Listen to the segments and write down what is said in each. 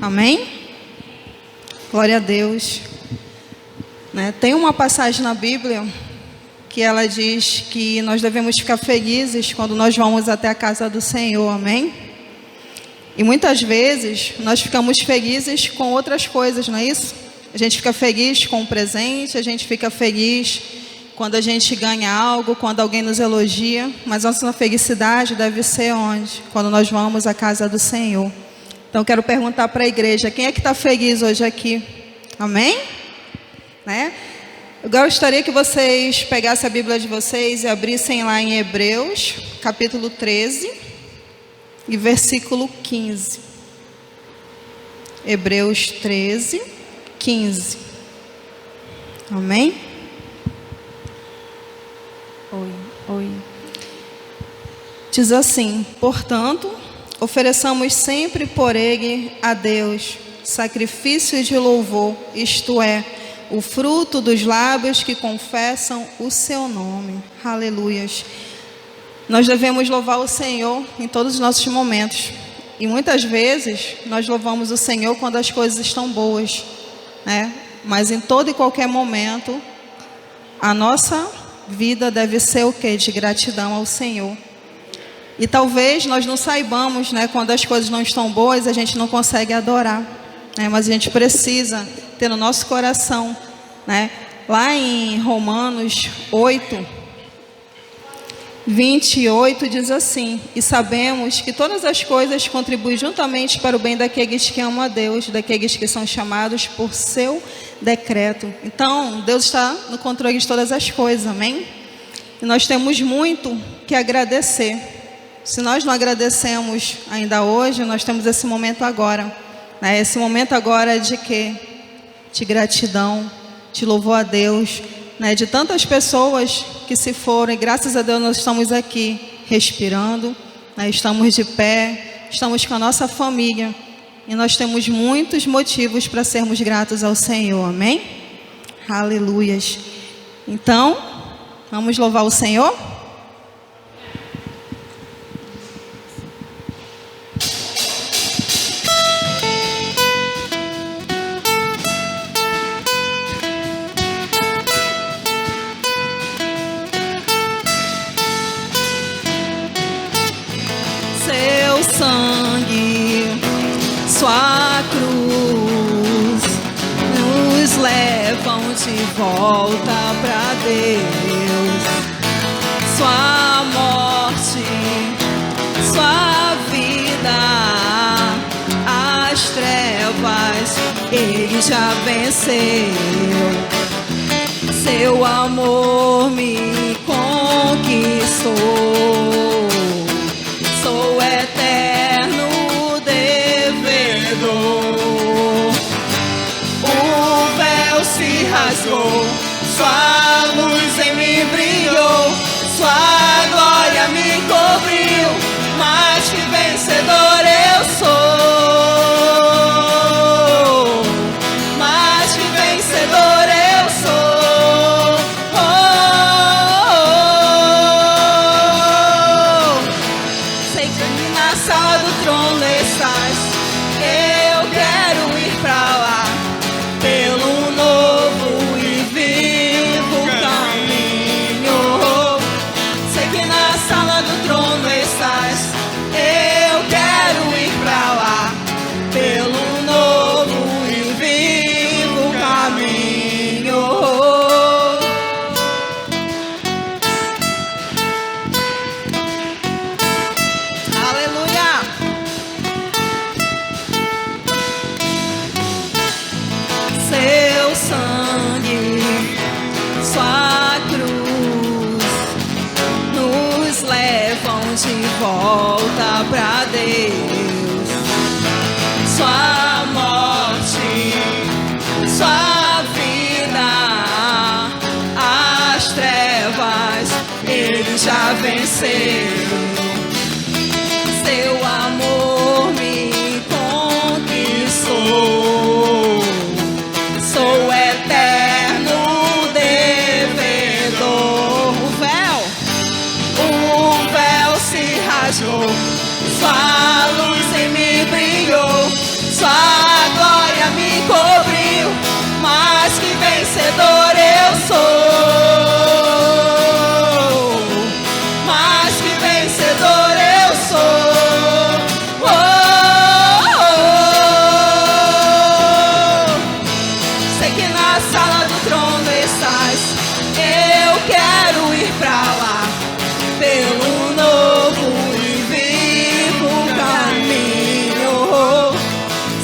Amém? Glória a Deus. Tem uma passagem na Bíblia que ela diz que nós devemos ficar felizes quando nós vamos até a casa do Senhor, amém? E muitas vezes nós ficamos felizes com outras coisas, não é isso? A gente fica feliz com um presente, a gente fica feliz quando a gente ganha algo, quando alguém nos elogia, mas nossa felicidade deve ser onde? Quando nós vamos à casa do Senhor. Então eu quero perguntar para a igreja, quem é que está feliz hoje aqui? Amém? Eu gostaria que vocês pegassem a Bíblia de vocês e abrissem lá em Hebreus, capítulo 13 e versículo 15. Hebreus 13, 15. Amém? Oi. Diz assim: portanto, ofereçamos sempre por ele a Deus sacrifício de louvor, isto é, o fruto dos lábios que confessam o seu nome. Aleluias. Nós devemos louvar o Senhor em todos os nossos momentos. E muitas vezes nós louvamos o Senhor quando as coisas estão boas, Mas em todo e qualquer momento, a nossa vida deve ser o quê? De gratidão ao Senhor. E talvez nós não saibamos, quando as coisas não estão boas, a gente não consegue adorar, mas a gente precisa ter no nosso coração, Lá em Romanos 8, 28 diz assim: e sabemos que todas as coisas contribuem juntamente para o bem daqueles que amam a Deus, daqueles que são chamados por seu decreto. Então, Deus está no controle de todas as coisas, amém? E nós temos muito que agradecer. Se nós não agradecemos ainda hoje, nós temos esse momento agora, Esse momento agora de quê? De gratidão, de louvor a Deus, de tantas pessoas que se foram, e graças a Deus nós estamos aqui, respirando, estamos de pé, estamos com a nossa família, e nós temos muitos motivos para sermos gratos ao Senhor, amém? Aleluias. Então, vamos louvar o Senhor? Sangue, sua cruz nos levam de volta para Deus. Sua morte, sua vida, as trevas ele já venceu. Seu amor me conquistou. Sou eterno devedor. O véu se rasgou, sua luz em mim brilhou, sua glória me cobriu, mais que vencedor eu sou, mais que vencedor eu sou. Sala do trono estás, eu quero ir pra lá, pelo novo e vivo caminho. Sei que na sala do trono estás, eu quero ir pra lá, pelo novo e vivo caminho. Seu sangue, sua cruz nos levam de volta pra Deus. Sua morte, sua vida, as trevas ele já venceu. Seu amor me conquistou. Sou eterno devedor. O véu se rasgou, sua luz em mim brilhou, sua vencedor eu sou. Mais que vencedor eu sou. Oh, oh, oh. Sei que na sala do trono estás. Eu quero ir pra lá, pelo novo e vivo caminho.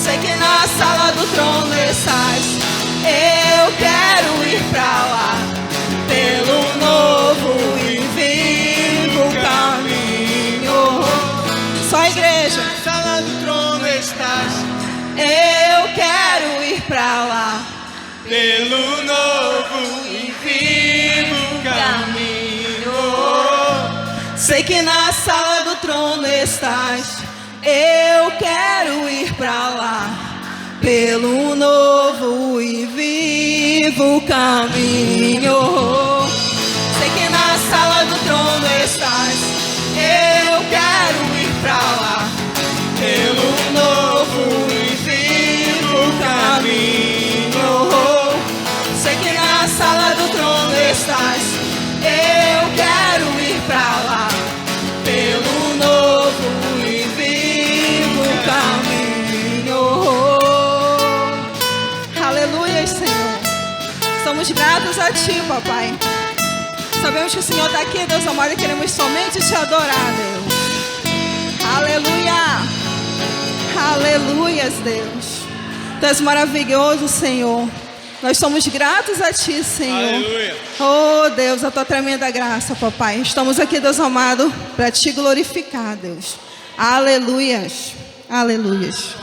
Sei que na sala do trono estás. Eu quero ir pra lá, pelo novo e vivo caminho. Só a igreja. Na sala do trono estás, Eu quero ir pra lá, pelo novo e vivo caminho. sei que na sala do trono estás. Eu quero ir pra lá, pelo novo e vivo caminho. Sei que na sala do trono estás. Eu quero ir pra lá, pelo novo e vivo caminho. Sei que na sala do trono estás. Eu quero ir pra lá, pelo novo e vivo caminho. Aleluia, Senhor. Estamos gratos a Ti, papai. Sabemos que o Senhor está aqui, Deus amado, e queremos somente Te adorar, Deus. Aleluia. Aleluias, Deus. Tu és maravilhoso, Senhor. Nós somos gratos a Ti, Senhor. Aleluia. Oh, Deus, a Tua tremenda graça, papai. Estamos aqui, Deus amado, para Te glorificar, Deus. Aleluias. Aleluias.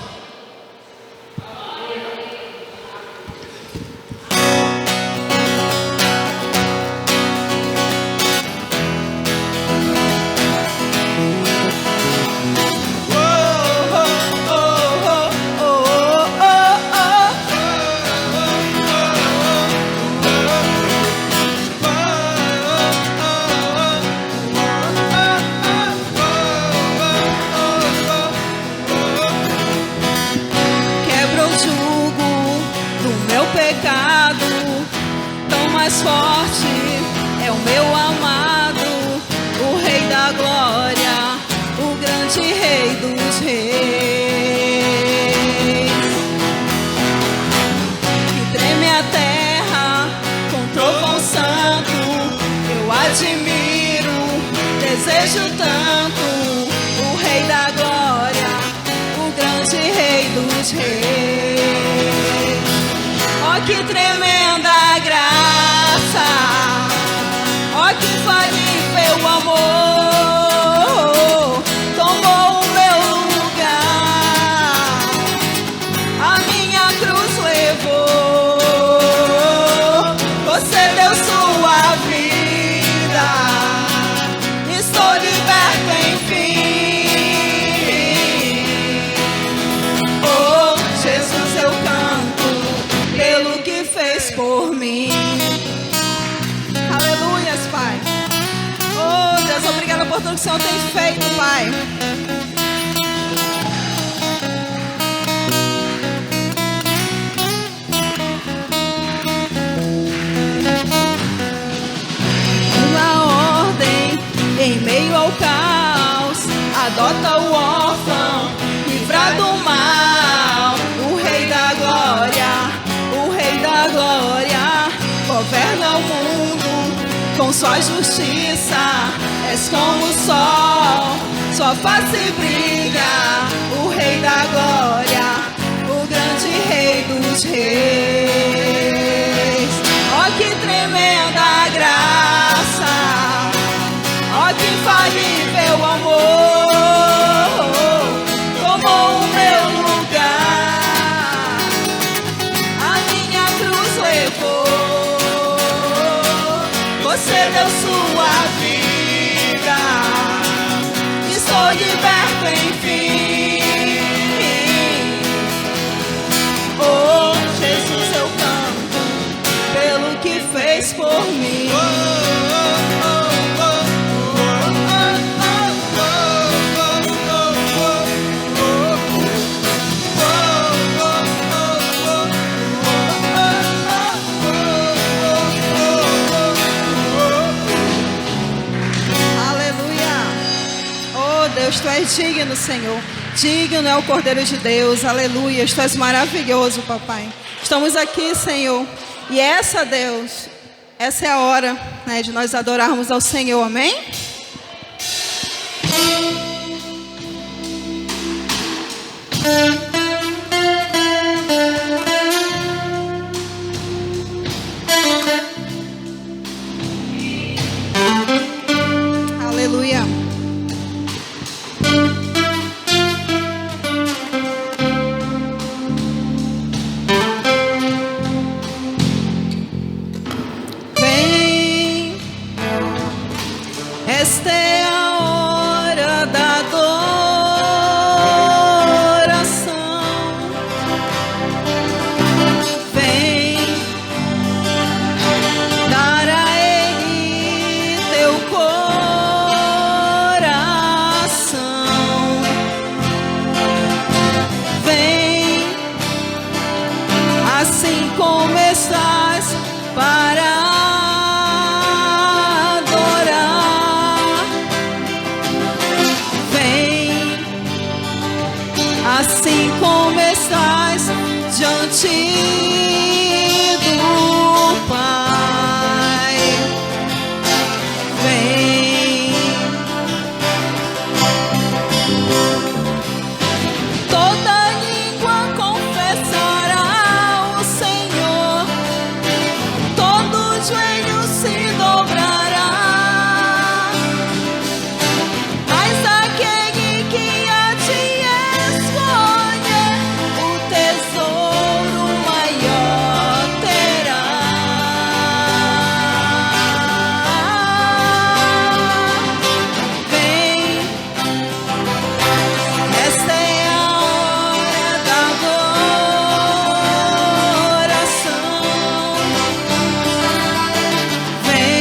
Mais forte é o meu amado, o Rei da Glória, o grande Rei dos Reis. Que treme a terra com trovão santo, eu admiro, desejo tanto o Rei da Glória, o grande Rei dos Reis. Oh, que tremenda graça! Ó, que infalível amor tomou o meu lugar, a minha cruz levou, você deu sua vida, estou liberto enfim. Oh, Jesus, eu canto pelo que fez por mim. Aleluias, Pai. Oh, Deus, obrigada por tudo que o Senhor tem feito, Pai. Uma ordem em meio ao caos, adota o órfão, livra do mal. O Rei da Glória, o Rei da Glória, governa o mundo com sua justiça. És como o sol, sua face brilha. O Rei da Glória, o grande Rei dos Reis. Ó, que tremenda graça! Ó, que infalível amor tomou o meu lugar, a minha cruz levou, você deu sua vida, estou liberto enfim. Oh, Jesus, eu canto pelo que fez por mim. pois Tu és digno, Senhor. Digno é o Cordeiro de Deus, aleluia. Tu és maravilhoso, papai. Estamos aqui, Senhor, e essa, Deus, essa é a hora, né, de nós adorarmos ao Senhor, amém? Aleluia. Vem, esta é a hora da adoração. Vem dar a Ele teu coração. Vem, assim como estás, para adorar. Vem, assim como estás, diante do Pai. Vem, toda língua confessará o Senhor, todo joelho se dobrará. Mas aquele que a ti escolher, o tesouro maior terá. Vem, esta é a hora da adoração. Vem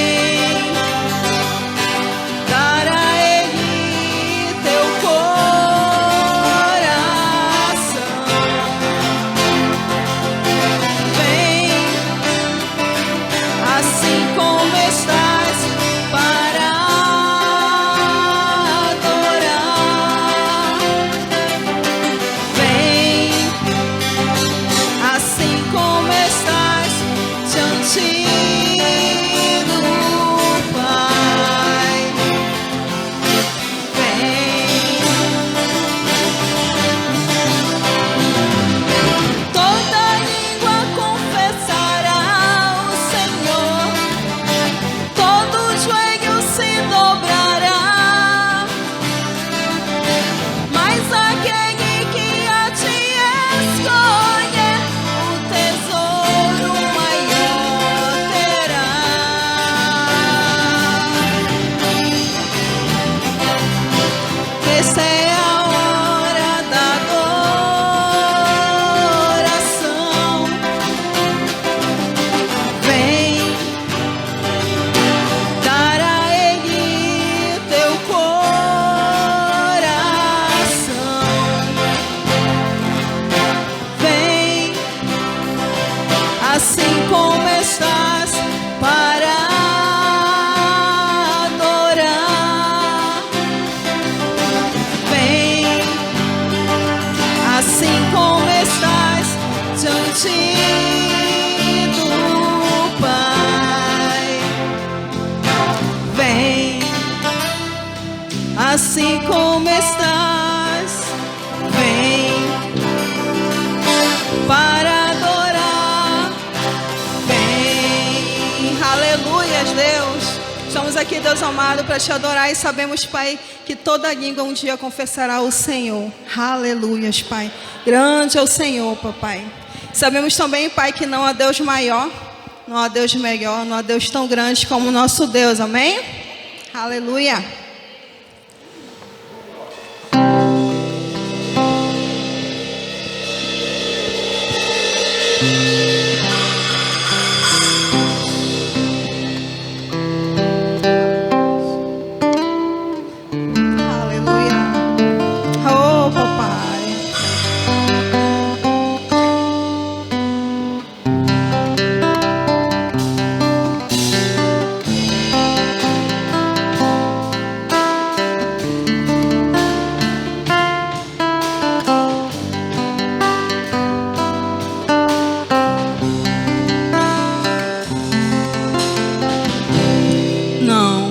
dar a Ele teu coração. Vem, assim como estás, para adorar. Vem, assim como estás, diante do Pai. Vem, toda língua confessará o Senhor, todo joelho se dobrará. Mas aquele que a ti escolher, o tesouro maior terá. Essa é a hora da adoração. Vem dar a Ele teu coração. Vem, assim como estás, para adorar. Vem, assim como estás, diante do Pai. Vem, assim como estás, vem para adorar. Vem, aleluias, Deus. Estamos aqui, Deus amado, para te adorar e sabemos, Pai, que toda língua um dia confessará o Senhor. Aleluias, Pai. Grande é o Senhor, papai. Sabemos também, Pai, que não há Deus maior, não há Deus melhor, não há Deus tão grande como o nosso Deus. Amém? Aleluia. Aleluia. Oh, papai.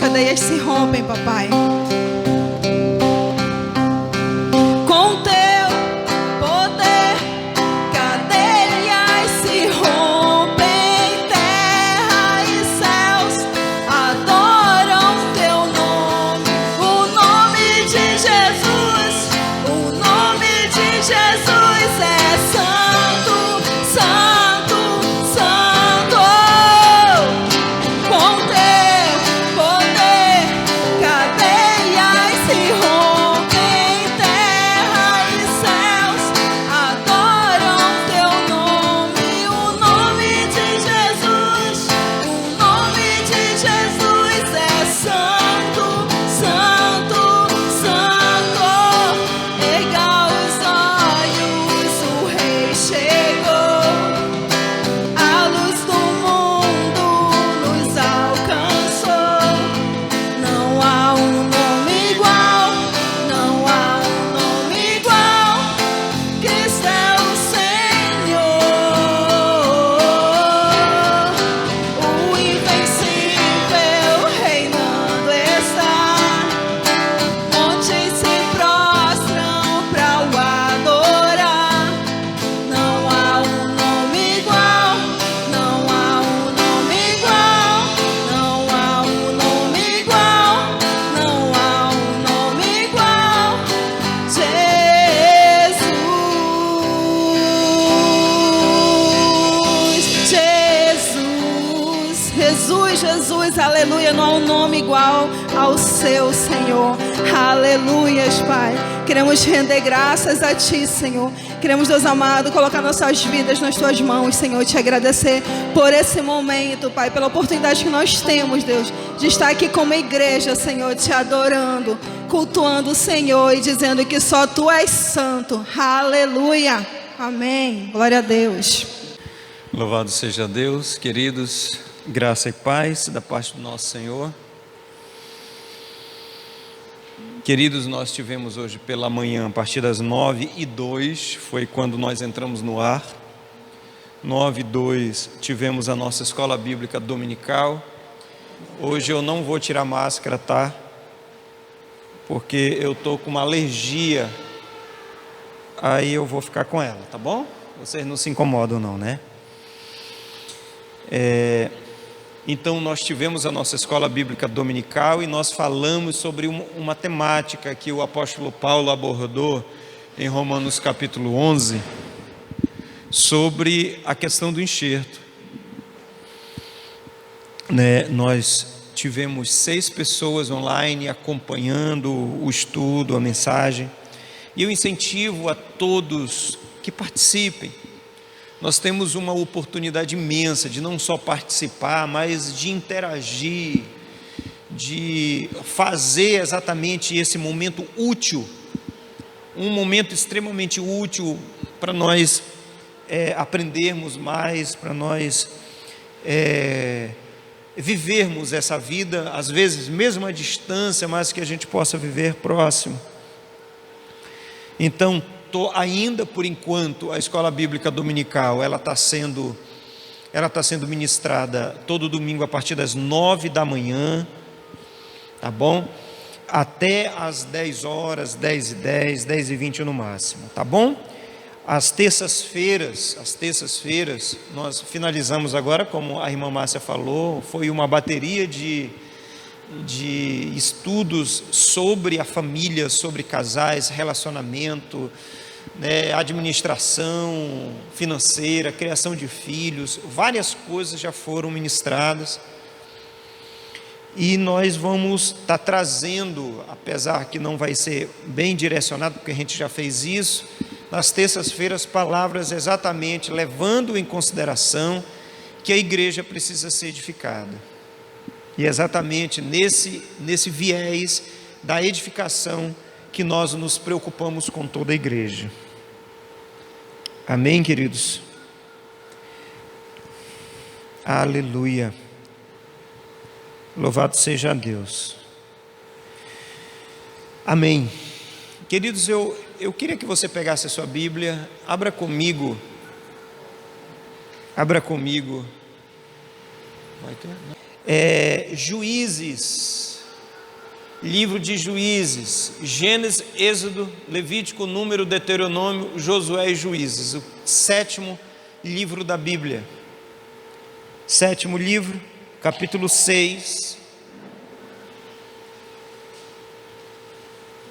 cadeias se rompem, papai. Com teu poder, cadeias se rompem, terra e céus adoram teu nome. O nome de Jesus, o nome de Jesus é santo, santo, santo. Com teu poder, cadeias se rompem, terra e céus adoram teu nome. O nome de Jesus, o nome de Jesus é santo, santo, santo. Erga os olhos, o Rei chegou. A luz do mundo nos alcançou. Não há um nome igual, não há um nome igual. Cristo é o Senhor, o invencível reinando está. Montes se prostram pra o adorar. Não há um nome igual, não há um nome igual, não há um nome igual, não há um nome igual. Jesus, Jesus, Jesus, aleluia. Não há um nome igual ao seu, Senhor. Aleluias, Pai. Queremos render graças a Ti, Senhor. Queremos, Deus amado, colocar nossas vidas nas Tuas mãos, Senhor. Te agradecer por esse momento, Pai, pela oportunidade que nós temos, Deus, de estar aqui como igreja, Senhor, Te adorando, cultuando o Senhor e dizendo que só Tu és santo. Aleluia. Amém. Glória a Deus. Louvado seja Deus, queridos, graça e paz da parte do nosso Senhor. Queridos, nós tivemos hoje pela manhã, a partir das 9h02, foi quando nós entramos no ar. 9h02, tivemos a nossa escola bíblica dominical. Hoje eu não vou tirar máscara, tá? Porque eu tô com uma alergia, aí eu vou ficar com ela, tá bom? Vocês não se incomodam não, né? Então nós tivemos a nossa escola bíblica dominical e nós falamos sobre uma temática que o apóstolo Paulo abordou em Romanos capítulo 11, sobre a questão do enxerto, né? Nós tivemos 6 pessoas online acompanhando o estudo, a mensagem, e eu incentivo a todos que participem. Nós temos uma oportunidade imensa de não só participar, mas de interagir, de fazer exatamente esse momento útil, um momento extremamente útil para nós aprendermos mais, para nós vivermos essa vida, às vezes mesmo à distância, mas que a gente possa viver próximo. Então, ainda por enquanto, a escola bíblica dominical, ela está sendo ministrada todo domingo a partir das 9 da manhã, tá bom? Até às 10 horas, 10h10, 10h20 no máximo, tá bom? Às terças-feiras, nós finalizamos agora, como a irmã Márcia falou, foi uma bateria de estudos sobre a família, sobre casais, relacionamento, né, administração financeira, criação de filhos, várias coisas já foram ministradas. E nós vamos estar trazendo, apesar que não vai ser bem direcionado, porque a gente já fez isso, nas terças-feiras, palavras exatamente levando em consideração que a igreja precisa ser edificada. E exatamente nesse viés da edificação que nós nos preocupamos com toda a igreja. Amém, queridos? Aleluia. Louvado seja Deus. Amém. Queridos, eu queria que você pegasse a sua Bíblia, abra comigo. Vai ter? Juízes, livro de Juízes, Gênesis, Êxodo, Levítico, Número, Deuteronômio, Josué e Juízes, o 7º livro da Bíblia. 7º livro, capítulo 6.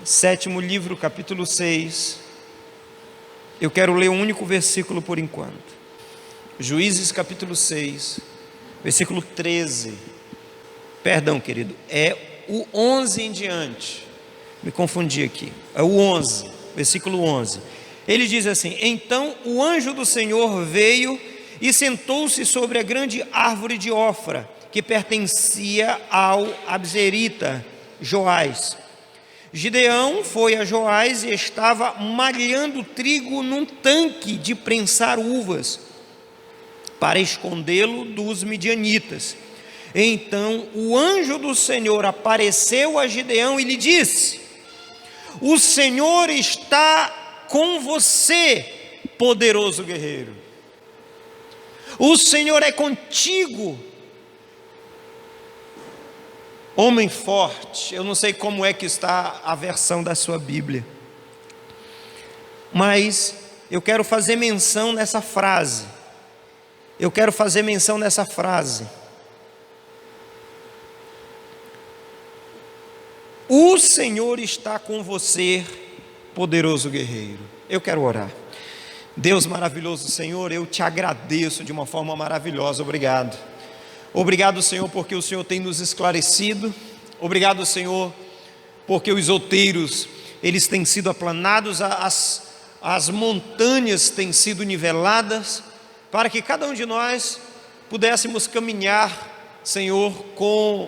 7º livro, capítulo 6. Eu quero ler um único versículo por enquanto. Juízes, capítulo 6, versículo 13. Perdão, querido, é o 11 em diante. Me confundi aqui. É o 11, versículo 11. Ele diz assim: então o anjo do Senhor veio e sentou-se sobre a grande árvore de Ofra, que pertencia ao Abzerita, Joás. Gideão foi a Joás e estava malhando trigo num tanque de prensar uvas, para escondê-lo dos midianitas. Então o anjo do Senhor apareceu a Gideão e lhe disse: o Senhor está com você, poderoso guerreiro. O Senhor é contigo, homem forte. Eu não sei como é que está a versão da sua Bíblia, mas eu quero fazer menção nessa frase. O Senhor está com você, poderoso guerreiro. Eu quero orar. Deus maravilhoso, Senhor, eu te agradeço de uma forma maravilhosa. Obrigado. Obrigado, Senhor, porque o Senhor tem nos esclarecido. Obrigado, Senhor, porque os outeiros, eles têm sido aplanados, as montanhas têm sido niveladas, para que cada um de nós pudéssemos caminhar, Senhor, com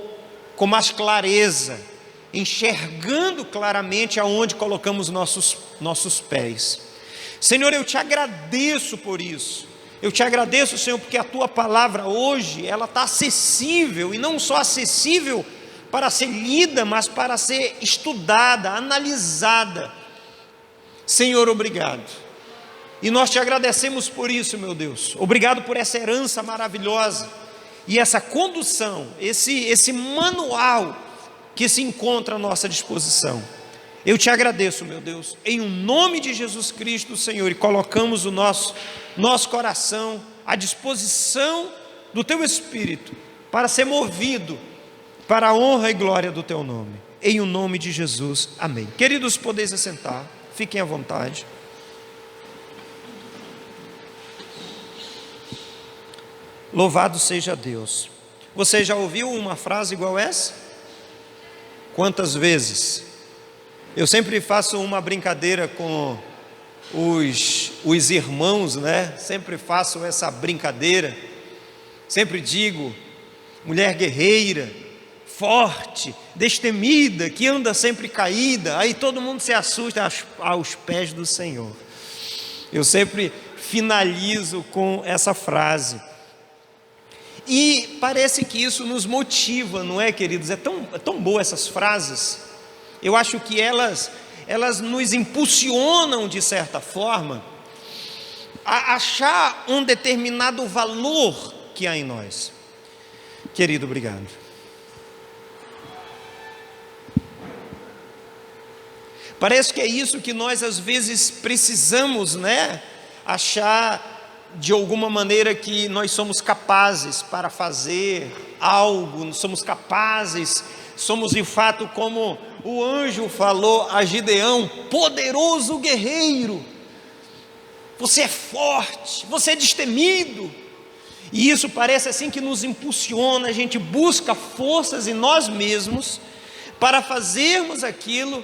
mais clareza, enxergando claramente aonde colocamos nossos pés. Senhor, eu te agradeço por isso. Eu te agradeço, Senhor, porque a tua palavra hoje, ela está acessível, e não só acessível para ser lida, mas para ser estudada, analisada. Senhor, obrigado. E nós te agradecemos por isso, meu Deus. Obrigado por essa herança maravilhosa e essa condução, esse manual que se encontra à nossa disposição. Eu te agradeço, meu Deus, em nome de Jesus Cristo, Senhor, e colocamos o nosso coração à disposição do Teu Espírito, para ser movido para a honra e glória do Teu nome. Em o nome de Jesus, amém. Queridos, podeis assentar, fiquem à vontade. Louvado seja Deus. Você já ouviu uma frase igual essa? Quantas vezes? Eu sempre faço uma brincadeira com os irmãos, né? Sempre faço essa brincadeira. Sempre digo: mulher guerreira, forte, destemida, que anda sempre caída. Aí todo mundo se assusta aos pés do Senhor. Eu sempre finalizo com essa frase. E parece que isso nos motiva, não é, queridos? É tão boa essas frases. Eu acho que elas nos impulsionam, de certa forma, a achar um determinado valor que há em nós. Querido, obrigado. Parece que é isso que nós às vezes precisamos, né? Achar de alguma maneira que nós somos capazes para fazer algo, somos capazes, somos de fato como o anjo falou a Gideão: poderoso guerreiro, você é forte, você é destemido. E isso parece assim que nos impulsiona, a gente busca forças em nós mesmos para fazermos aquilo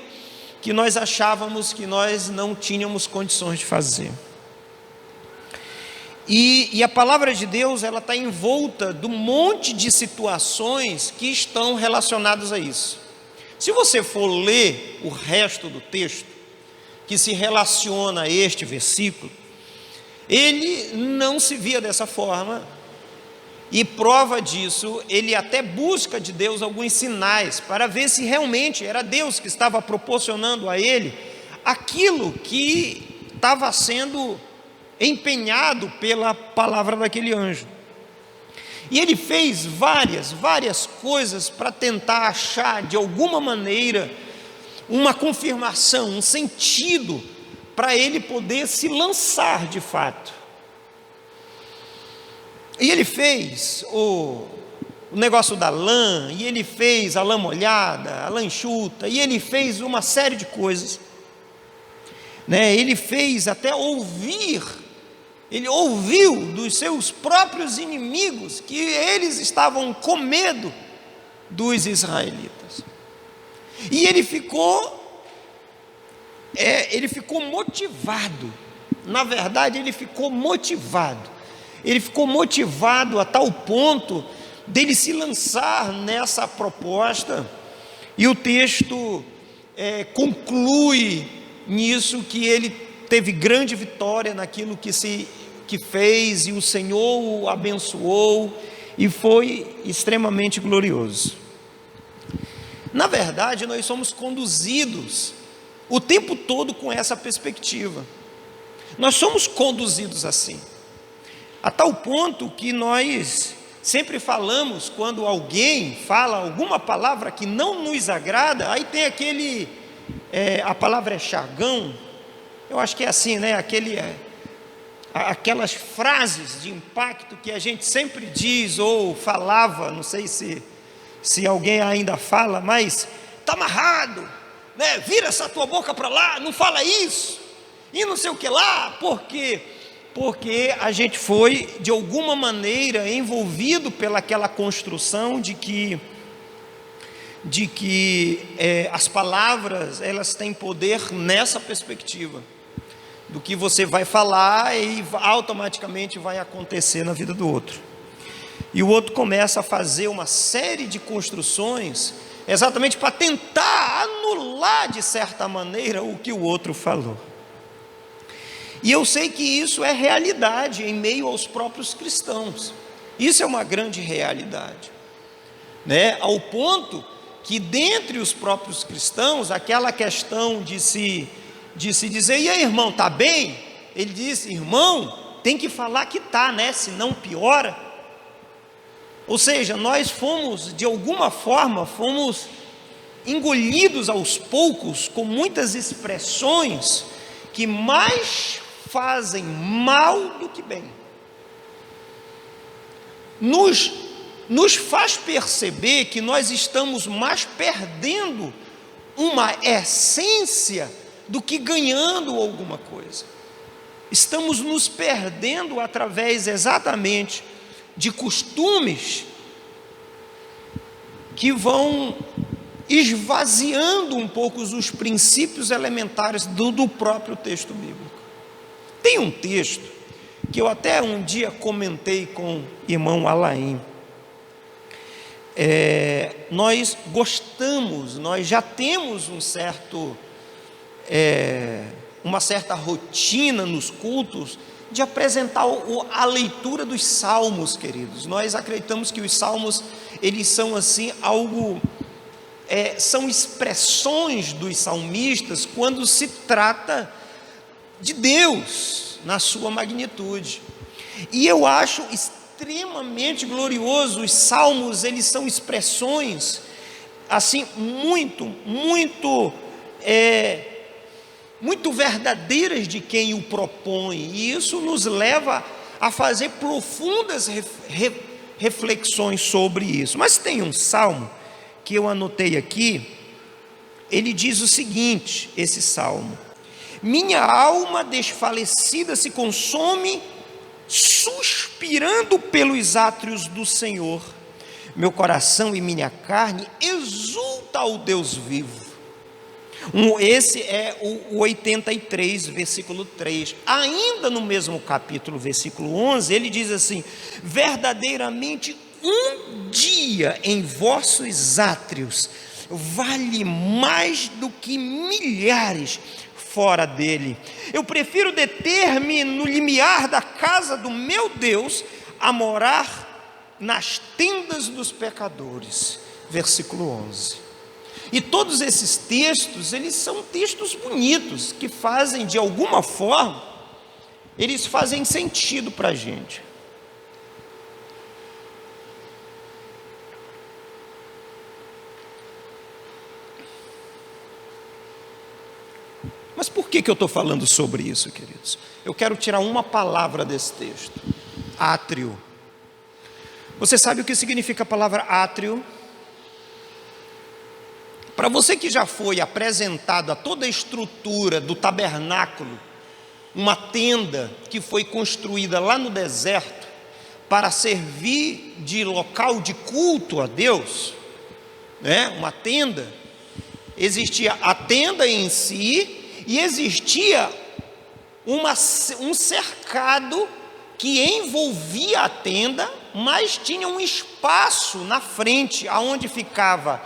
que nós achávamos que nós não tínhamos condições de fazer. E a palavra de Deus, ela está envolta de um monte de situações que estão relacionadas a isso. Se você for ler o resto do texto, que se relaciona a este versículo, ele não se via dessa forma, e prova disso, ele até busca de Deus alguns sinais, para ver se realmente era Deus que estava proporcionando a ele aquilo que estava sendo empenhado pela palavra daquele anjo. E ele fez várias coisas para tentar achar, de alguma maneira, uma confirmação, um sentido, para ele poder se lançar de fato. E ele fez o negócio da lã, e ele fez a lã molhada, a lã enxuta, e ele fez uma série de coisas, né? Ele fez até ele ouviu dos seus próprios inimigos que eles estavam com medo dos israelitas, e ele ficou motivado. Na verdade, ele ficou motivado a tal ponto dele se lançar nessa proposta, e o texto conclui nisso, que ele teve grande vitória naquilo que fez, e o Senhor o abençoou, e foi extremamente glorioso. Na verdade, nós somos conduzidos o tempo todo com essa perspectiva. Nós somos conduzidos assim, a tal ponto que nós sempre falamos, quando alguém fala alguma palavra que não nos agrada, aí tem a palavra é jargão, eu acho que é assim, né? Aquelas frases de impacto que a gente sempre diz, ou falava, não sei se alguém ainda fala, mas está amarrado, né? Vira essa tua boca para lá, não fala isso, e não sei o que lá, porque a gente foi, de alguma maneira, envolvido pelaquela construção de que as palavras, elas têm poder nessa perspectiva, do que você vai falar e automaticamente vai acontecer na vida do outro. E o outro começa a fazer uma série de construções, exatamente para tentar anular, de certa maneira, o que o outro falou. E eu sei que isso é realidade em meio aos próprios cristãos. Isso é uma grande realidade, né? Ao ponto que, dentre os próprios cristãos, aquela questão de se dizer: e aí, irmão, está bem? Ele diz: irmão, tem que falar que está, né? Senão piora. Ou seja, nós fomos, de alguma forma, engolidos aos poucos com muitas expressões que mais fazem mal do que bem. Nos faz perceber que nós estamos mais perdendo uma essência do que ganhando alguma coisa. Estamos nos perdendo através exatamente de costumes que vão esvaziando um pouco os princípios elementares do próprio texto bíblico. Tem um texto que eu até um dia comentei com o irmão Alain. Nós gostamos, nós já temos uma certa rotina nos cultos de apresentar a leitura dos salmos, queridos. Nós acreditamos que os salmos, eles são assim algo, são expressões dos salmistas quando se trata de Deus na sua magnitude. E eu acho extremamente glorioso. Os salmos, eles são expressões assim muito verdadeiras de quem o propõe, e isso nos leva a fazer profundas reflexões sobre isso. Mas tem um salmo que eu anotei aqui, ele diz o seguinte, esse salmo: minha alma desfalecida se consome, suspirando pelos átrios do Senhor, meu coração e minha carne exulta ao Deus vivo. Esse é o 83, versículo 3. Ainda no mesmo capítulo, versículo 11, ele diz assim: verdadeiramente um dia em vossos átrios vale mais do que milhares fora dele. Eu prefiro deter-me no limiar da casa do meu Deus a morar nas tendas dos pecadores. Versículo 11. E todos esses textos, eles são textos bonitos, que fazem, de alguma forma, eles fazem sentido para a gente. Mas por que eu estou falando sobre isso, queridos? Eu quero tirar uma palavra desse texto: átrio. Você sabe o que significa a palavra átrio? Para você que já foi apresentado a toda a estrutura do tabernáculo, uma tenda que foi construída lá no deserto para servir de local de culto a Deus, né? Uma tenda, existia a tenda em si e existia um cercado que envolvia a tenda, mas tinha um espaço na frente, aonde ficava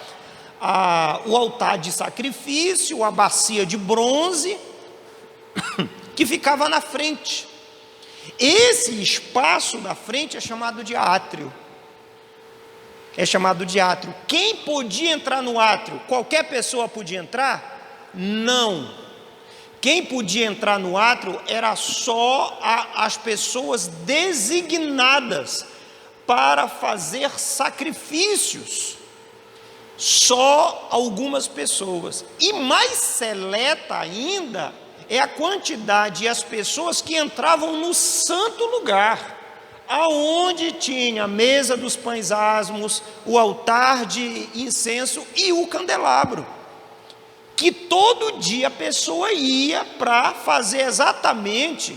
o altar de sacrifício, a bacia de bronze, que ficava na frente. Esse espaço da frente é chamado de átrio. É chamado de átrio. Quem podia entrar no átrio? Qualquer pessoa podia entrar? Não. Quem podia entrar no átrio era só as pessoas designadas para fazer sacrifícios. Só algumas pessoas. E mais seleta ainda é a quantidade e as pessoas que entravam no santo lugar, aonde tinha a mesa dos pães asmos, o altar de incenso e o candelabro, que todo dia a pessoa ia para fazer exatamente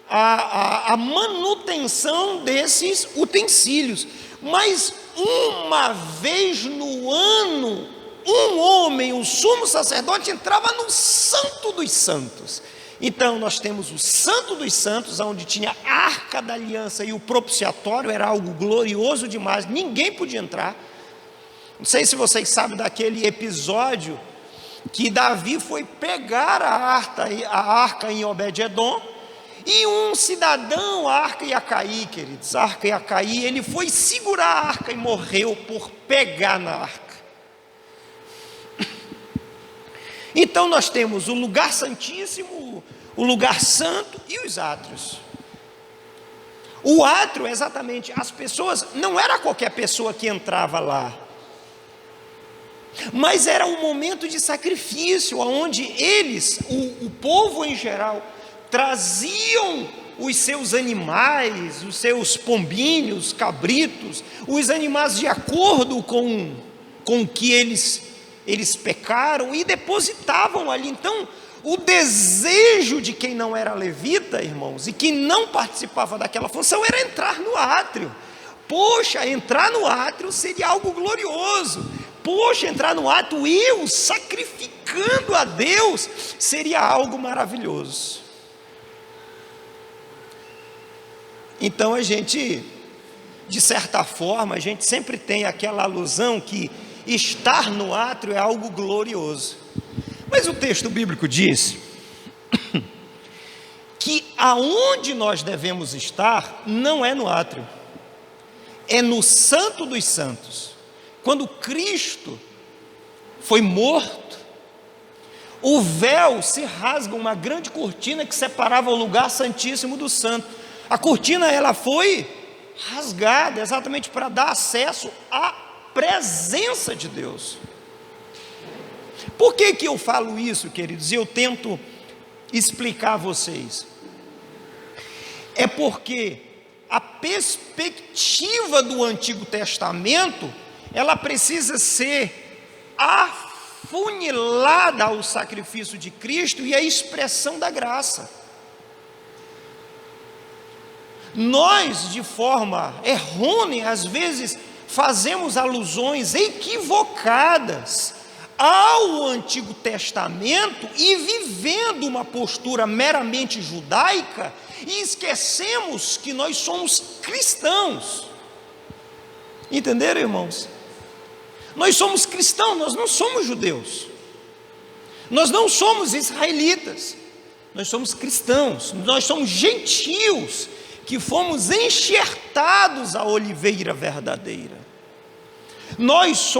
a manutenção desses utensílios. Mas uma vez no ano, um homem, o sumo sacerdote, entrava no Santo dos Santos. Então nós temos o Santo dos Santos, onde tinha a Arca da Aliança e o propiciatório, era algo glorioso demais, ninguém podia entrar. Não sei se vocês sabem daquele episódio que Davi foi pegar a arca em Obed-edom, e um cidadão, a arca ia cair, queridos, a arca ia cair, ele foi segurar a arca e morreu por pegar na arca. Então nós temos o lugar santíssimo, o lugar santo e os átrios. O átrio, exatamente, as pessoas, não era qualquer pessoa que entrava lá, mas era um momento de sacrifício, onde eles, o povo em geral, traziam os seus animais, os seus pombinhos, cabritos, os animais de acordo com o que eles pecaram, e depositavam ali. Então, o desejo de quem não era levita, irmãos, e que não participava daquela função, era entrar no átrio. Poxa, entrar no átrio seria algo glorioso. Poxa, entrar no átrio, eu sacrificando a Deus, seria algo maravilhoso. Então a gente, de certa forma, a gente sempre tem aquela alusão que estar no átrio é algo glorioso. Mas o texto bíblico diz que aonde nós devemos estar não é no átrio, é no Santo dos Santos. Quando Cristo foi morto, o véu se rasga, uma grande cortina que separava o lugar santíssimo do santo. A cortina, ela foi rasgada exatamente para dar acesso à presença de Deus. Por que eu falo isso, queridos? E eu tento explicar a vocês. É porque a perspectiva do Antigo Testamento, ela precisa ser afunilada ao sacrifício de Cristo e à expressão da graça. Nós, de forma errônea, às vezes, fazemos alusões equivocadas ao Antigo Testamento e vivendo uma postura meramente judaica, e esquecemos que nós somos cristãos. Entenderam, irmãos? Nós somos cristãos, nós não somos judeus, nós não somos israelitas, nós somos cristãos, nós somos gentios, que fomos enxertados à oliveira verdadeira. Nós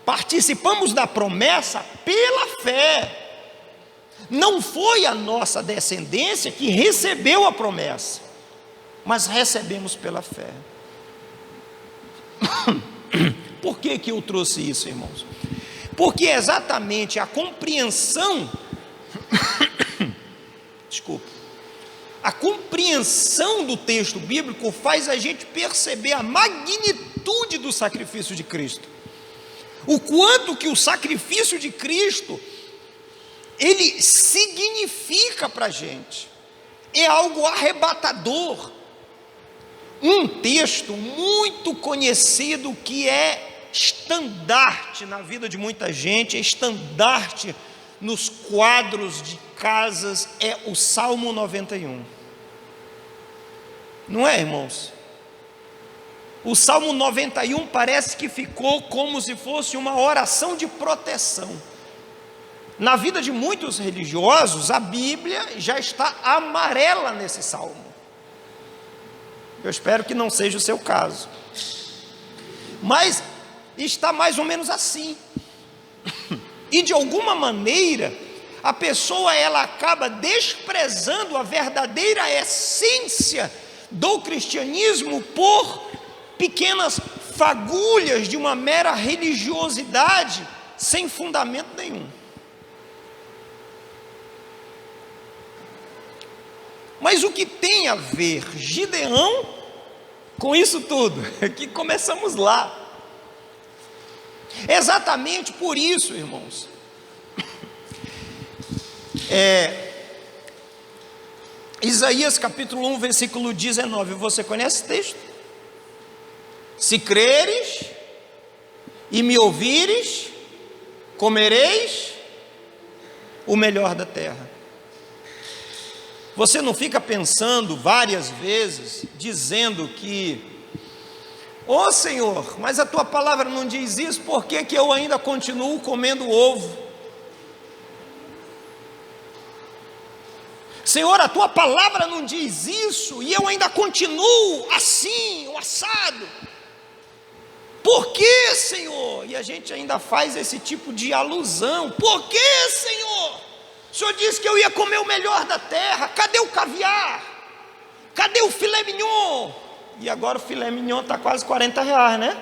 participamos da promessa pela fé. Não foi a nossa descendência que recebeu a promessa, mas recebemos pela fé. Por que eu trouxe isso, irmãos? Porque exatamente a compreensão, desculpa, a compreensão do texto bíblico faz a gente perceber a magnitude do sacrifício de Cristo. O quanto que o sacrifício de Cristo, ele significa para a gente. É algo arrebatador. Um texto muito conhecido que é estandarte na vida de muita gente, é estandarte nos quadros de casas, é o Salmo 91. Não é, irmãos? O Salmo 91 parece que ficou como se fosse uma oração de proteção. Na vida de muitos religiosos, a Bíblia já está amarela nesse salmo. Eu espero que não seja o seu caso. Mas está mais ou menos assim. E de alguma maneira, a pessoa ela acaba desprezando a verdadeira essência do cristianismo por pequenas fagulhas de uma mera religiosidade sem fundamento nenhum. Mas o que tem a ver Gideão com isso tudo? É que começamos lá. Exatamente por isso, irmãos. Isaías capítulo 1, versículo 19. Você conhece esse texto? Se creres e me ouvires, comereis o melhor da terra. Você não fica pensando várias vezes, dizendo que, ô Senhor, mas a tua palavra não diz isso, por que que eu ainda continuo comendo ovo? Senhor, a tua palavra não diz isso, e eu ainda continuo assim, o assado. Por que, Senhor? E a gente ainda faz esse tipo de alusão. Por que, Senhor? O Senhor disse que eu ia comer o melhor da terra. Cadê o caviar? Cadê o filé mignon? E agora o filé mignon está quase R$40, né?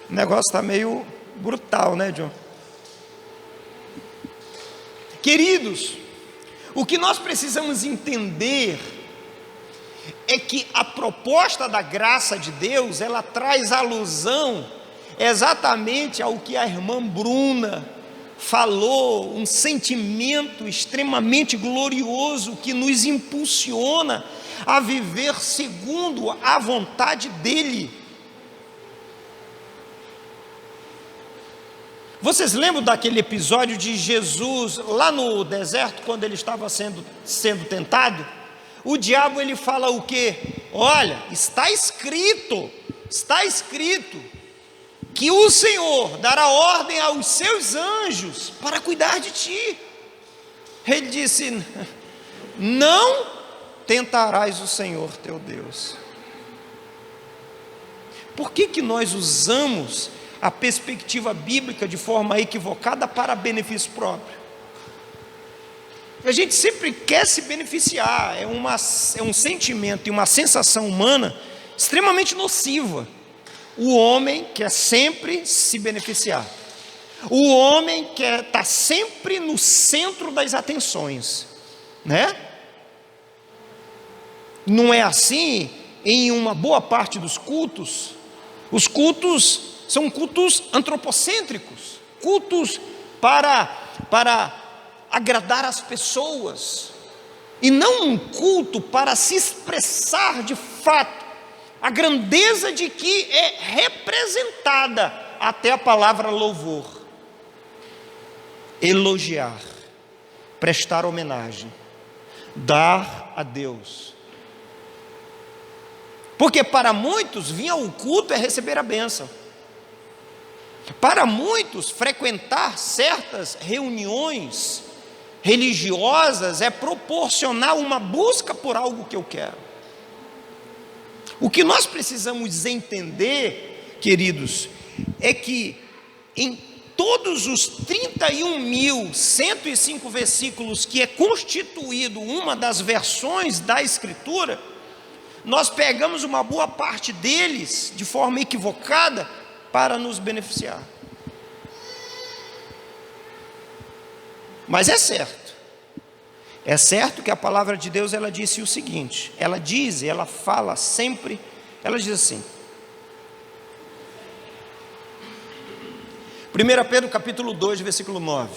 O negócio está meio brutal, né, John? Queridos, o que nós precisamos entender é que a proposta da graça de Deus, ela traz alusão exatamente ao que a irmã Bruna falou, um sentimento extremamente glorioso que nos impulsiona a viver segundo a vontade dEle. Vocês lembram daquele episódio de Jesus lá no deserto, quando ele estava sendo tentado? O diabo ele fala o quê? Olha, está escrito que o Senhor dará ordem aos seus anjos para cuidar de ti. Ele disse: não tentarás o Senhor teu Deus. Por que nós usamos a perspectiva bíblica de forma equivocada para benefício próprio? A gente sempre quer se beneficiar, é um sentimento e uma sensação humana extremamente nociva. O homem quer sempre se beneficiar, o homem quer estar sempre no centro das atenções, né? Não é assim em uma boa parte dos cultos. Os cultos são cultos antropocêntricos, cultos para agradar as pessoas, e não um culto para se expressar de fato a grandeza de que é representada até a palavra louvor, elogiar, prestar homenagem, dar a Deus. Porque para muitos vir ao culto é receber a bênção. Para muitos frequentar certas reuniões religiosas é proporcionar uma busca por algo que eu quero. O que nós precisamos entender, queridos, é que em todos os 31.105 versículos que é constituído uma das versões da Escritura, nós pegamos uma boa parte deles de forma equivocada para nos beneficiar. Mas é certo que a palavra de Deus, ela disse o seguinte, ela fala sempre, ela diz assim, 1 Pedro capítulo 2, versículo 9,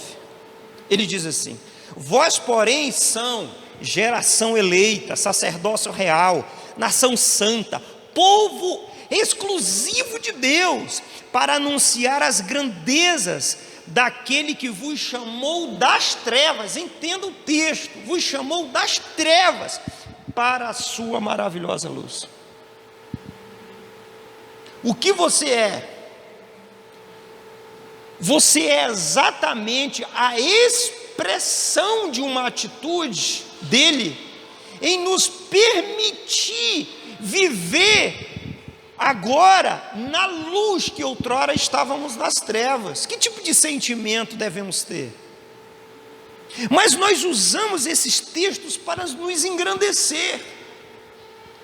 ele diz assim: vós, porém, são geração eleita, sacerdócio real, nação santa, povo exclusivo de Deus, para anunciar as grandezas daquele que vos chamou das trevas. Entenda o texto, vos chamou das trevas para a sua maravilhosa luz. O que você é? Você é exatamente a expressão de uma atitude dele em nos permitir viver agora na luz que outrora estávamos nas trevas. Que tipo de sentimento devemos ter? Mas nós usamos esses textos para nos engrandecer.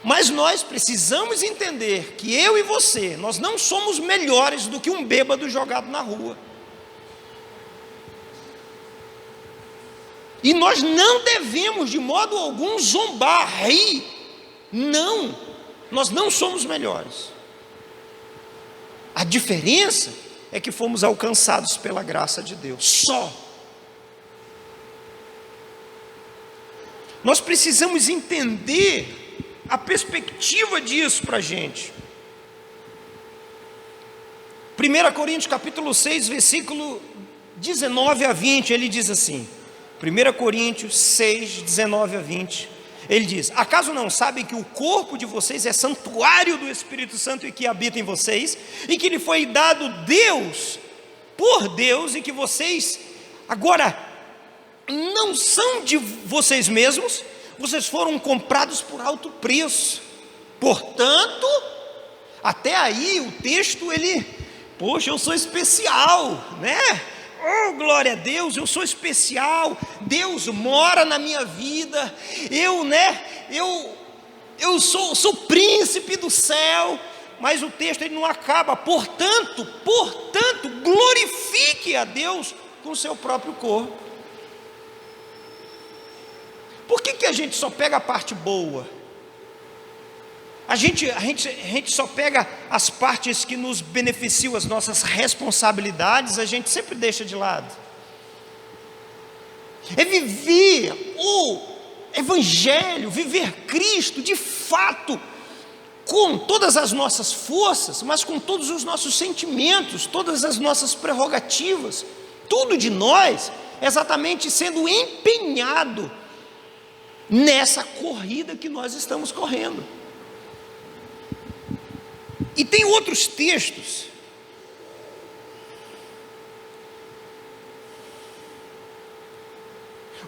Mas nós precisamos entender que eu e você, nós não somos melhores do que um bêbado jogado na rua. E nós não devemos de modo algum zombar, rir. Não, nós não somos melhores. A diferença é que fomos alcançados pela graça de Deus, só. Nós precisamos entender a perspectiva disso para a gente. 1 Coríntios capítulo 6, versículo 19 a 20, ele diz assim, 1 Coríntios 6, 19 a 20, ele diz: acaso não sabem que o corpo de vocês é santuário do Espírito Santo e que habita em vocês, e que lhe foi dado por Deus, e que vocês agora não são de vocês mesmos, vocês foram comprados por alto preço. Portanto, até aí o texto, poxa, eu sou especial, né? Oh, glória a Deus, eu sou especial, Deus mora na minha vida, eu sou príncipe do céu. Mas o texto ele não acaba, portanto, glorifique a Deus com o seu próprio corpo. Por que a gente só pega a parte boa? A gente só pega as partes que nos beneficiam, as nossas responsabilidades, a gente sempre deixa de lado. É viver o Evangelho, viver Cristo, de fato, com todas as nossas forças, mas com todos os nossos sentimentos, todas as nossas prerrogativas, tudo de nós, exatamente sendo empenhado nessa corrida que nós estamos correndo. E tem outros textos.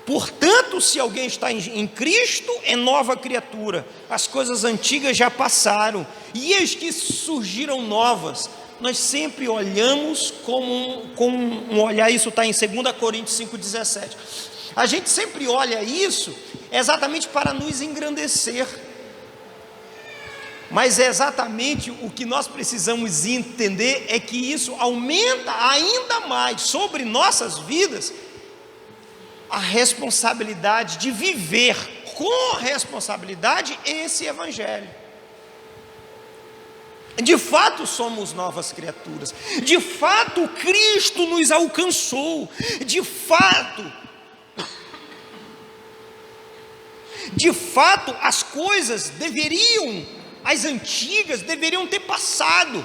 Portanto, se alguém está em Cristo, é nova criatura. As coisas antigas já passaram, e eis que surgiram novas. Nós sempre olhamos com um olhar, isso está em 2 Coríntios 5,17. A gente sempre olha isso exatamente para nos engrandecer. Mas é exatamente o que nós precisamos entender, é que isso aumenta ainda mais sobre nossas vidas a responsabilidade de viver com responsabilidade esse Evangelho. De fato somos novas criaturas, de fato Cristo nos alcançou, de fato as coisas as antigas deveriam ter passado,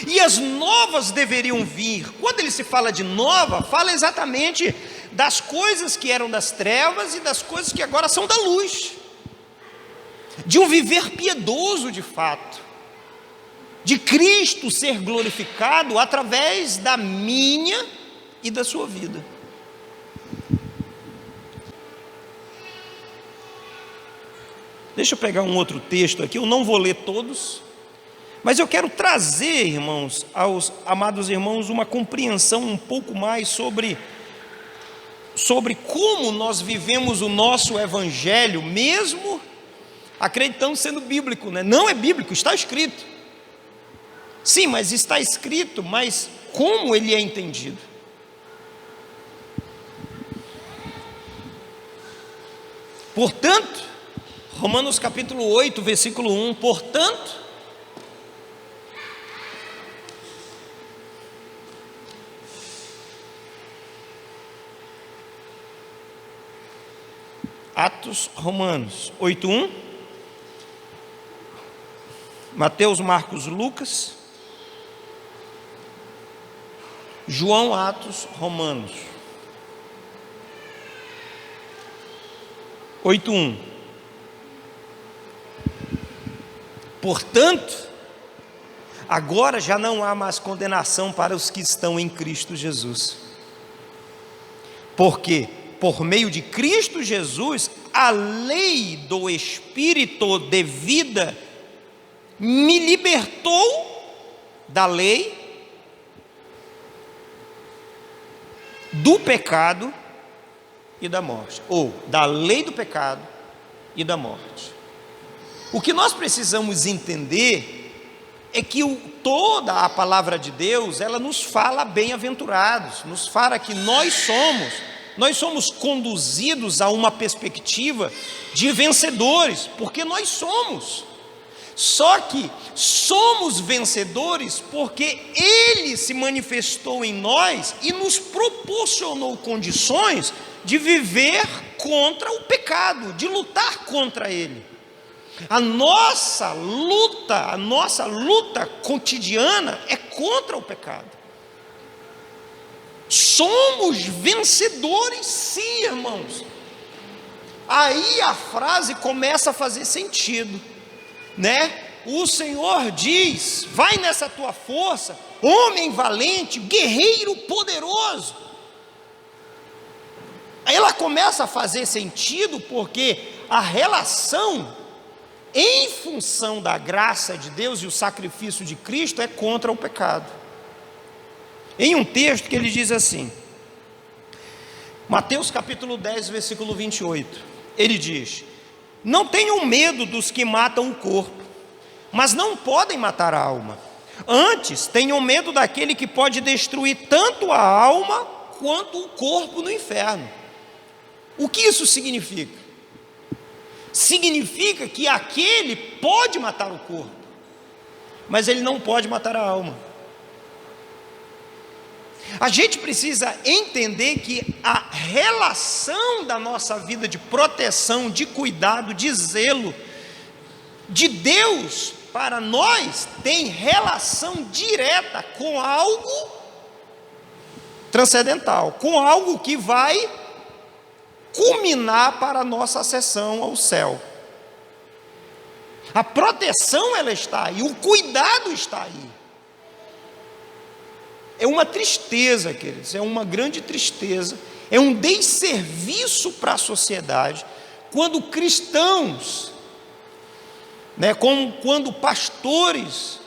e as novas deveriam vir. Quando ele se fala de nova, fala exatamente das coisas que eram das trevas e das coisas que agora são da luz, de um viver piedoso de fato, de Cristo ser glorificado através da minha e da sua vida. Deixa eu pegar um outro texto aqui, eu não vou ler todos, mas eu quero trazer, irmãos, aos amados irmãos, uma compreensão um pouco mais sobre como nós vivemos o nosso Evangelho, mesmo acreditando sendo bíblico, né? Não é bíblico, está escrito. Sim, mas está escrito, mas como ele é entendido? Portanto, Romanos capítulo 8, versículo 1, portanto, Atos, Romanos 8:1, Mateus, Marcos, Lucas, João, Atos, Romanos 8:1. Portanto, agora já não há mais condenação para os que estão em Cristo Jesus. Porque por meio de Cristo Jesus, a lei do Espírito de vida me libertou da lei, do pecado e da morte, ou da lei do pecado e da morte. O que nós precisamos entender é que toda a palavra de Deus, ela nos fala bem-aventurados, nos fala que nós somos conduzidos a uma perspectiva de vencedores, porque nós somos. Só que somos vencedores porque Ele se manifestou em nós e nos proporcionou condições de viver contra o pecado, de lutar contra ele. A nossa luta cotidiana é contra o pecado. Somos vencedores, sim, irmãos. Aí a frase começa a fazer sentido, né? O Senhor diz: vai nessa tua força, homem valente, guerreiro poderoso. Aí ela começa a fazer sentido porque a relação em função da graça de Deus e o sacrifício de Cristo é contra o pecado. Em um texto que ele diz assim, Mateus capítulo 10, versículo 28, ele diz: não tenham medo dos que matam o corpo, mas não podem matar a alma. Antes, tenham medo daquele que pode destruir tanto a alma quanto o corpo no inferno. O que isso significa? Significa que aquele pode matar o corpo, mas ele não pode matar a alma. A gente precisa entender que a relação da nossa vida de proteção, de cuidado, de zelo de Deus para nós tem relação direta com algo transcendental, com algo que vai culminar para a nossa ascensão ao céu. A proteção, ela está aí, o cuidado está aí. É uma tristeza, queridos, é uma grande tristeza, é um desserviço para a sociedade, quando cristãos, quando pastores,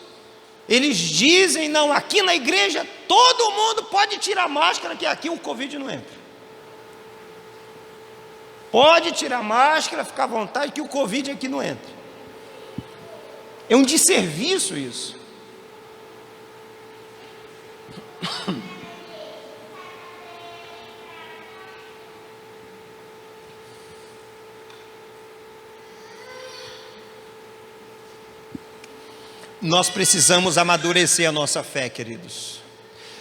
eles dizem: não, aqui na igreja todo mundo pode tirar máscara, que aqui o Covid não entra. Pode tirar máscara, ficar à vontade, que o Covid aqui não entra. É um desserviço isso. Nós precisamos amadurecer a nossa fé, queridos.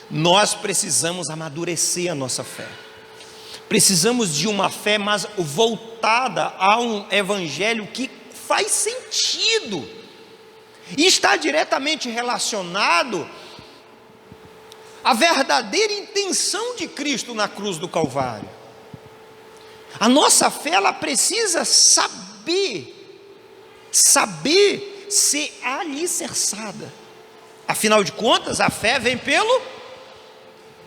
Nós precisamos amadurecer a nossa fé. Precisamos de uma fé mais voltada a um evangelho que faz sentido e está diretamente relacionado à verdadeira intenção de Cristo na cruz do Calvário. A nossa fé, ela precisa saber ser alicerçada. Afinal de contas, a fé vem pelo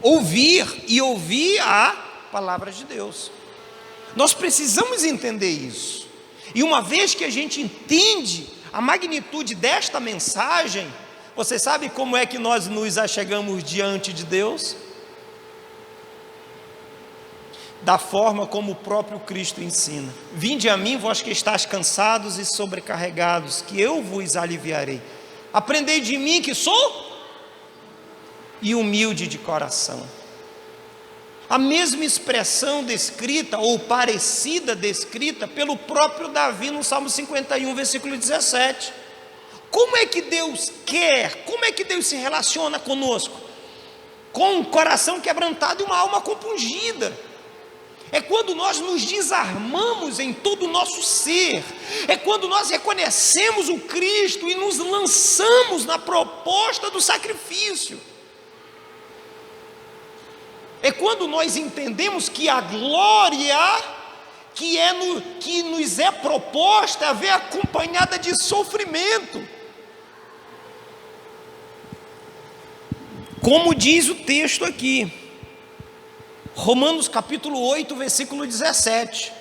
ouvir, e ouvir a palavra de Deus. Nós precisamos entender isso. E uma vez que a gente entende a magnitude desta mensagem, você sabe como é que nós nos achegamos diante de Deus? Da forma como o próprio Cristo ensina: vinde a mim, vós que estáis cansados e sobrecarregados, que eu vos aliviarei. Aprendei de mim que sou e humilde de coração. A mesma expressão descrita ou parecida descrita pelo próprio Davi no Salmo 51, versículo 17. Como é que Deus quer? Como é que Deus se relaciona conosco? Com um coração quebrantado e uma alma compungida. É quando nós nos desarmamos em todo o nosso ser. É quando nós reconhecemos o Cristo e nos lançamos na proposta do sacrifício. É quando nós entendemos que a glória que nos é proposta vem acompanhada de sofrimento. Como diz o texto aqui, Romanos capítulo 8, versículo 17.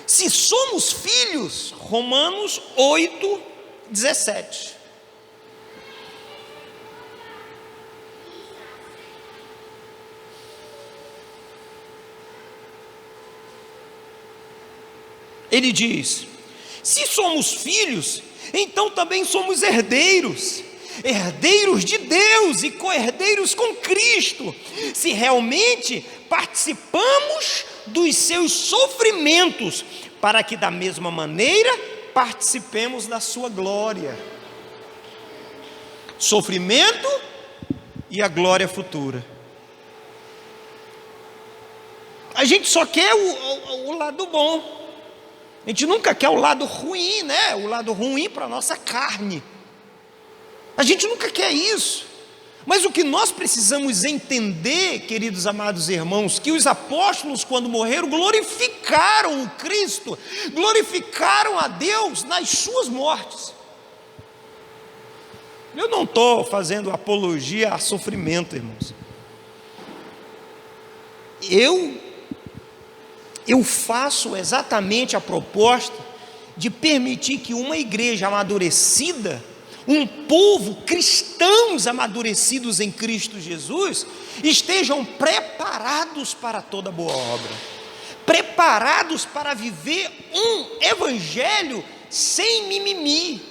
Se somos filhos, Romanos 8, 17. Ele diz: se somos filhos, então também somos herdeiros, herdeiros de Deus e co-herdeiros com Cristo, se realmente participamos dos seus sofrimentos, para que da mesma maneira participemos da sua glória. Sofrimento e a glória futura. A gente só quer o lado bom. A gente nunca quer o lado ruim, né? O lado ruim para a nossa carne. A gente nunca quer isso. Mas o que nós precisamos entender, queridos amados irmãos, que os apóstolos, quando morreram, glorificaram o Cristo, glorificaram a Deus nas suas mortes. Eu não estou fazendo apologia a sofrimento, irmãos. Eu faço exatamente a proposta de permitir que uma igreja amadurecida, um povo, cristãos amadurecidos em Cristo Jesus, estejam preparados para toda boa obra, preparados para viver um evangelho sem mimimi.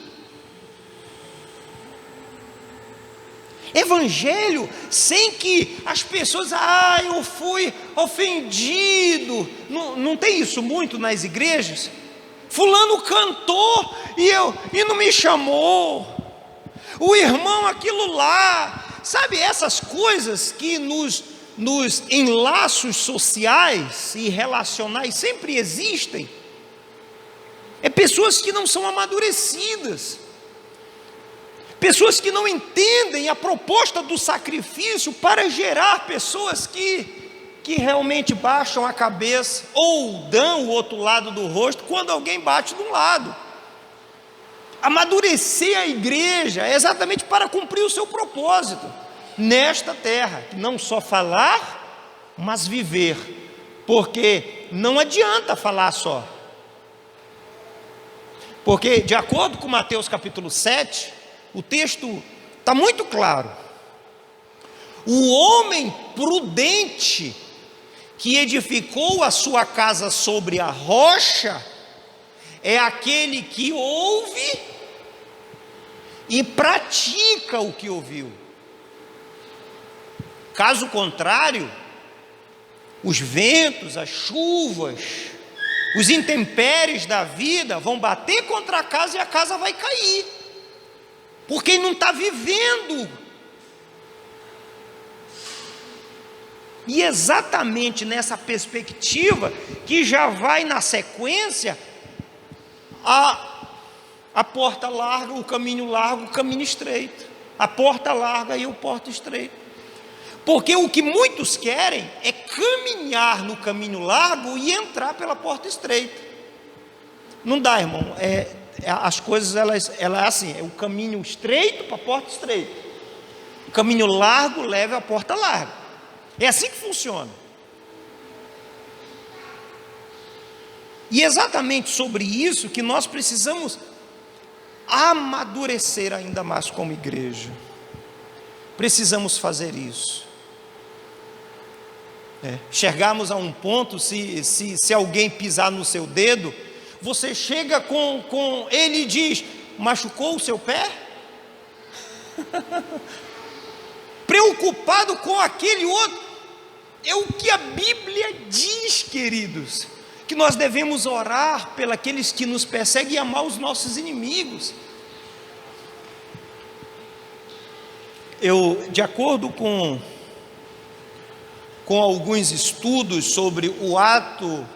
Evangelho sem que as pessoas, eu fui ofendido. Não tem isso muito nas igrejas? Fulano cantou e não me chamou. O irmão aquilo lá. Sabe, essas coisas que nos enlaços sociais e relacionais sempre existem. É pessoas que não são amadurecidas. Pessoas que não entendem a proposta do sacrifício para gerar pessoas que realmente baixam a cabeça ou dão o outro lado do rosto quando alguém bate de um lado. Amadurecer a igreja é exatamente para cumprir o seu propósito nesta terra, não só falar, mas viver, porque não adianta falar só. Porque de acordo com Mateus capítulo 7, o texto está muito claro. O homem prudente que edificou a sua casa sobre a rocha é aquele que ouve e pratica o que ouviu. Caso contrário, os ventos, as chuvas, os intempéries da vida vão bater contra a casa e a casa vai cair. Porque ele não está vivendo. E exatamente nessa perspectiva que já vai na sequência a porta larga, o caminho largo, o caminho estreito. A porta larga e o porta estreito. Porque o que muitos querem é caminhar no caminho largo e entrar pela porta estreita. Não dá, irmão. As coisas, elas assim, é o caminho estreito para a porta estreita. O caminho largo leva à porta larga. É assim que funciona. E é exatamente sobre isso que nós precisamos amadurecer ainda mais como igreja. Precisamos fazer isso. Chegarmos a um ponto, se alguém pisar no seu dedo, você chega com ele e diz: machucou o seu pé? preocupado com aquele outro. É o que a Bíblia diz, queridos, que nós devemos orar pelos que nos perseguem e amar os nossos inimigos. De acordo com alguns estudos sobre o ato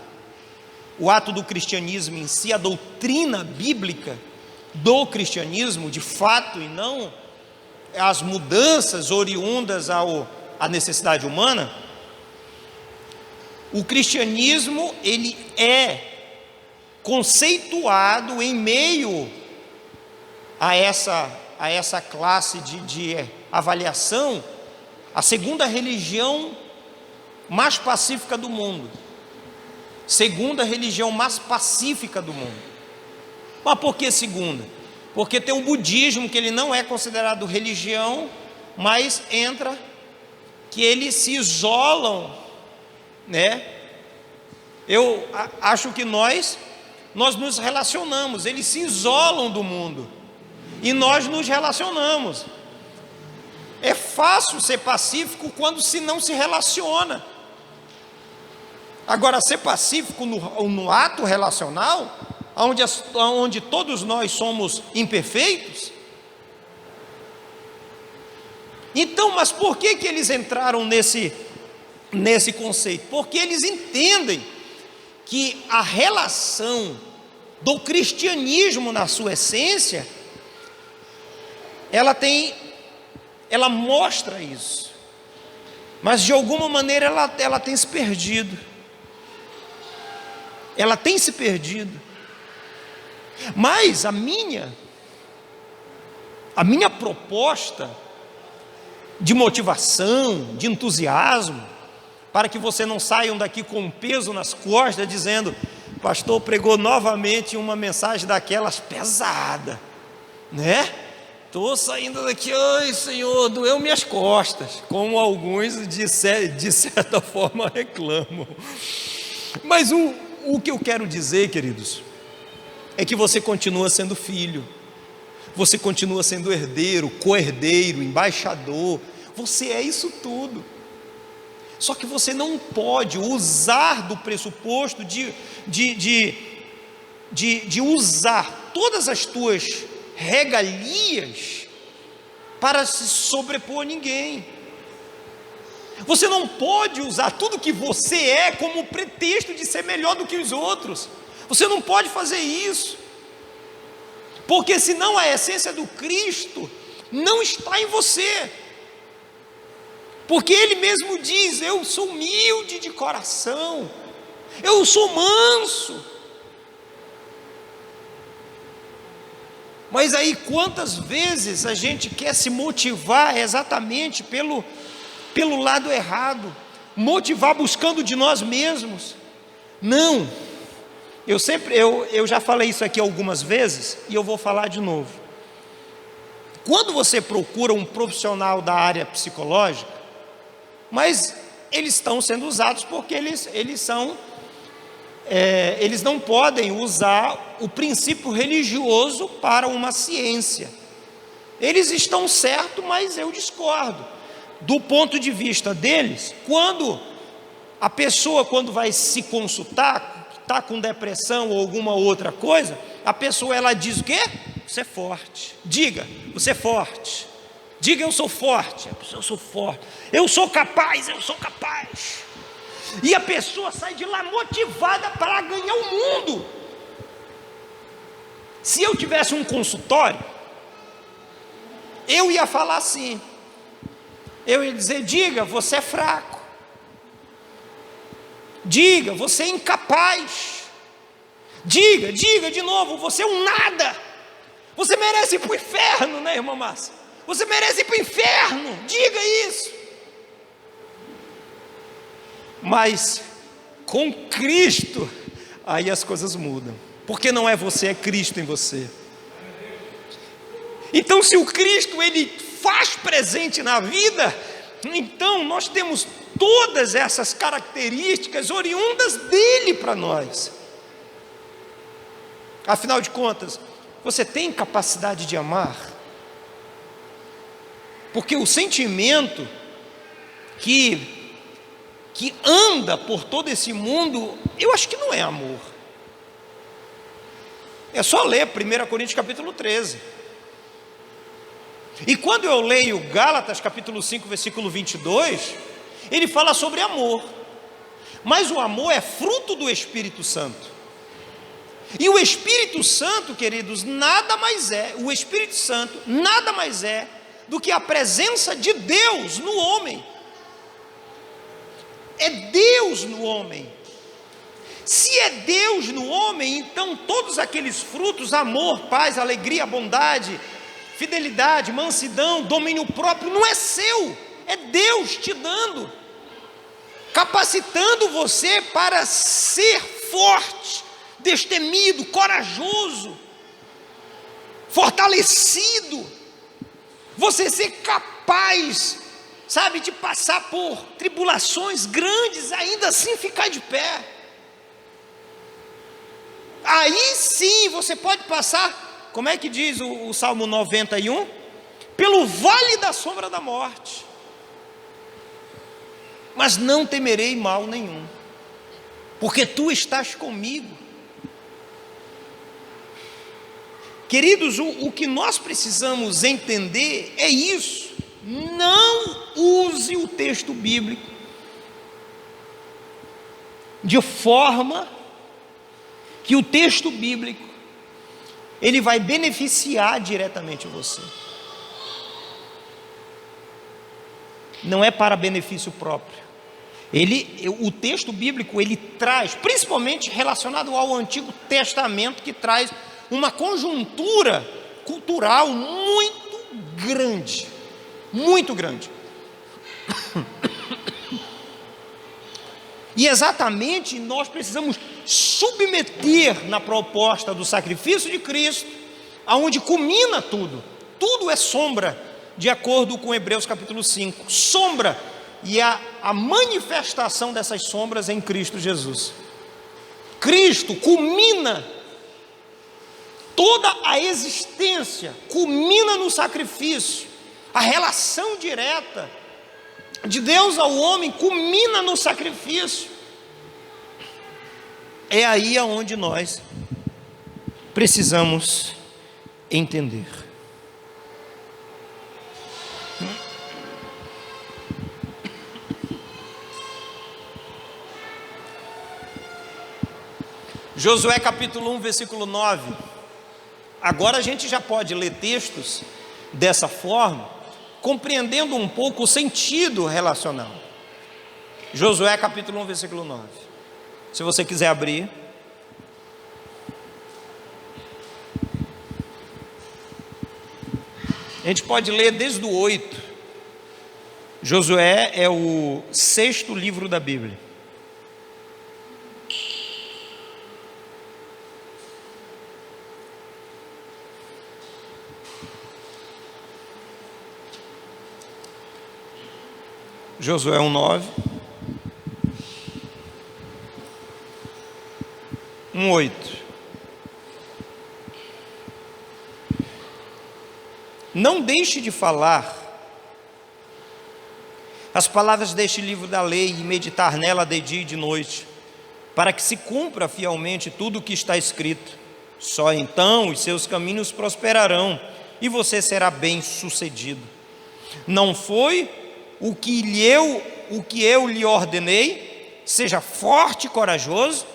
do cristianismo em si, a doutrina bíblica do cristianismo, de fato, e não as mudanças oriundas à necessidade humana, o cristianismo, ele é conceituado em meio a essa classe de avaliação, a segunda religião mais pacífica do mundo. Segunda religião mais pacífica do mundo. Mas por que segunda? Porque tem o budismo, que ele não é considerado religião, mas que eles se isolam, né? Eu acho que nós nos relacionamos, eles se isolam do mundo, e nós nos relacionamos. É fácil ser pacífico quando se não se relaciona. Agora, ser pacífico no ato relacional, onde todos nós somos imperfeitos. Então, mas por que eles entraram nesse conceito? Porque eles entendem que a relação do cristianismo na sua essência, ela mostra isso, mas de alguma maneira ela tem se perdido. Ela tem se perdido. Mas a minha proposta de motivação, de entusiasmo, para que você não saiam daqui com um peso nas costas, dizendo: pastor pregou novamente uma mensagem daquelas pesada, né? Estou saindo daqui, ai Senhor, doeu minhas costas, como alguns de certa forma reclamam. Mas o que eu quero dizer, queridos, é que você continua sendo filho, você continua sendo herdeiro, co-herdeiro, embaixador, você é isso tudo. Só que você não pode usar do pressuposto de usar todas as tuas regalias para se sobrepor a ninguém. Você não pode usar tudo que você é como pretexto de ser melhor do que os outros. Você não pode fazer isso, porque senão a essência do Cristo não está em você. Porque Ele mesmo diz: eu sou humilde de coração, eu sou manso. Mas aí quantas vezes a gente quer se motivar exatamente pelo lado errado, motivar buscando de nós mesmos? Não, eu já falei isso aqui algumas vezes e eu vou falar de novo. Quando você procura um profissional da área psicológica, mas eles estão sendo usados porque eles não podem usar o princípio religioso para uma ciência. Eles estão certos, mas eu discordo. Do ponto de vista deles, quando a pessoa, quando vai se consultar, está com depressão ou alguma outra coisa, a pessoa, ela diz o quê? Você é forte. Diga, você é forte. Diga, eu sou forte. Eu sou forte. Eu sou capaz, eu sou capaz. E a pessoa sai de lá motivada para ganhar o mundo. Se eu tivesse um consultório, eu ia falar assim, eu ia dizer: diga, você é fraco. Diga, você é incapaz. Diga de novo, você é um nada. Você merece ir para o inferno, né, irmã Márcia? Você merece ir para o inferno. Diga isso. Mas com Cristo, aí as coisas mudam. Porque não é você, é Cristo em você. Então, se o Cristo, Ele faz presente na vida, então nós temos todas essas características oriundas dEle para nós. Afinal de contas, você tem capacidade de amar? Porque o sentimento que anda por todo esse mundo, eu acho que não é amor. É só ler 1 Coríntios capítulo 13. E quando eu leio Gálatas capítulo 5, versículo 22, ele fala sobre amor. Mas o amor é fruto do Espírito Santo. E o Espírito Santo, queridos, o Espírito Santo nada mais é do que a presença de Deus no homem. É Deus no homem. Se é Deus no homem, então todos aqueles frutos, amor, paz, alegria, bondade, fidelidade, mansidão, domínio próprio, não é seu, é Deus te dando, capacitando você para ser forte, destemido, corajoso, fortalecido, você ser capaz, sabe, de passar por tribulações grandes, ainda assim ficar de pé. Aí sim você pode passar, como é que diz o Salmo 91? Pelo vale da sombra da morte, mas não temerei mal nenhum, porque tu estás comigo. Queridos, o que nós precisamos entender é isso. Não use o texto bíblico de forma que o texto bíblico ele vai beneficiar diretamente você. Não é para benefício próprio. O texto bíblico ele traz, principalmente relacionado ao Antigo Testamento, que traz uma conjuntura cultural muito grande, muito grande. E exatamente nós precisamos submeter na proposta do sacrifício de Cristo, aonde culmina tudo. Tudo é sombra, de acordo com Hebreus capítulo 5. Sombra, e a manifestação dessas sombras em Cristo Jesus. Cristo culmina toda a existência, culmina no sacrifício. A relação direta de Deus ao homem culmina no sacrifício. É aí aonde nós precisamos entender. Josué capítulo 1, versículo 9. Agora a gente já pode ler textos dessa forma, compreendendo um pouco o sentido relacional. Josué capítulo 1, versículo 9. Se você quiser abrir. A gente pode ler desde o 8. Josué é o 6º livro da Bíblia. Josué 1:9, 1:8. Não deixe de falar as palavras deste livro da lei e meditar nela de dia e de noite, para que se cumpra fielmente tudo o que está escrito. Só então os seus caminhos prosperarão e você será bem-sucedido. Não foi o que eu lhe ordenei? Seja forte e corajoso,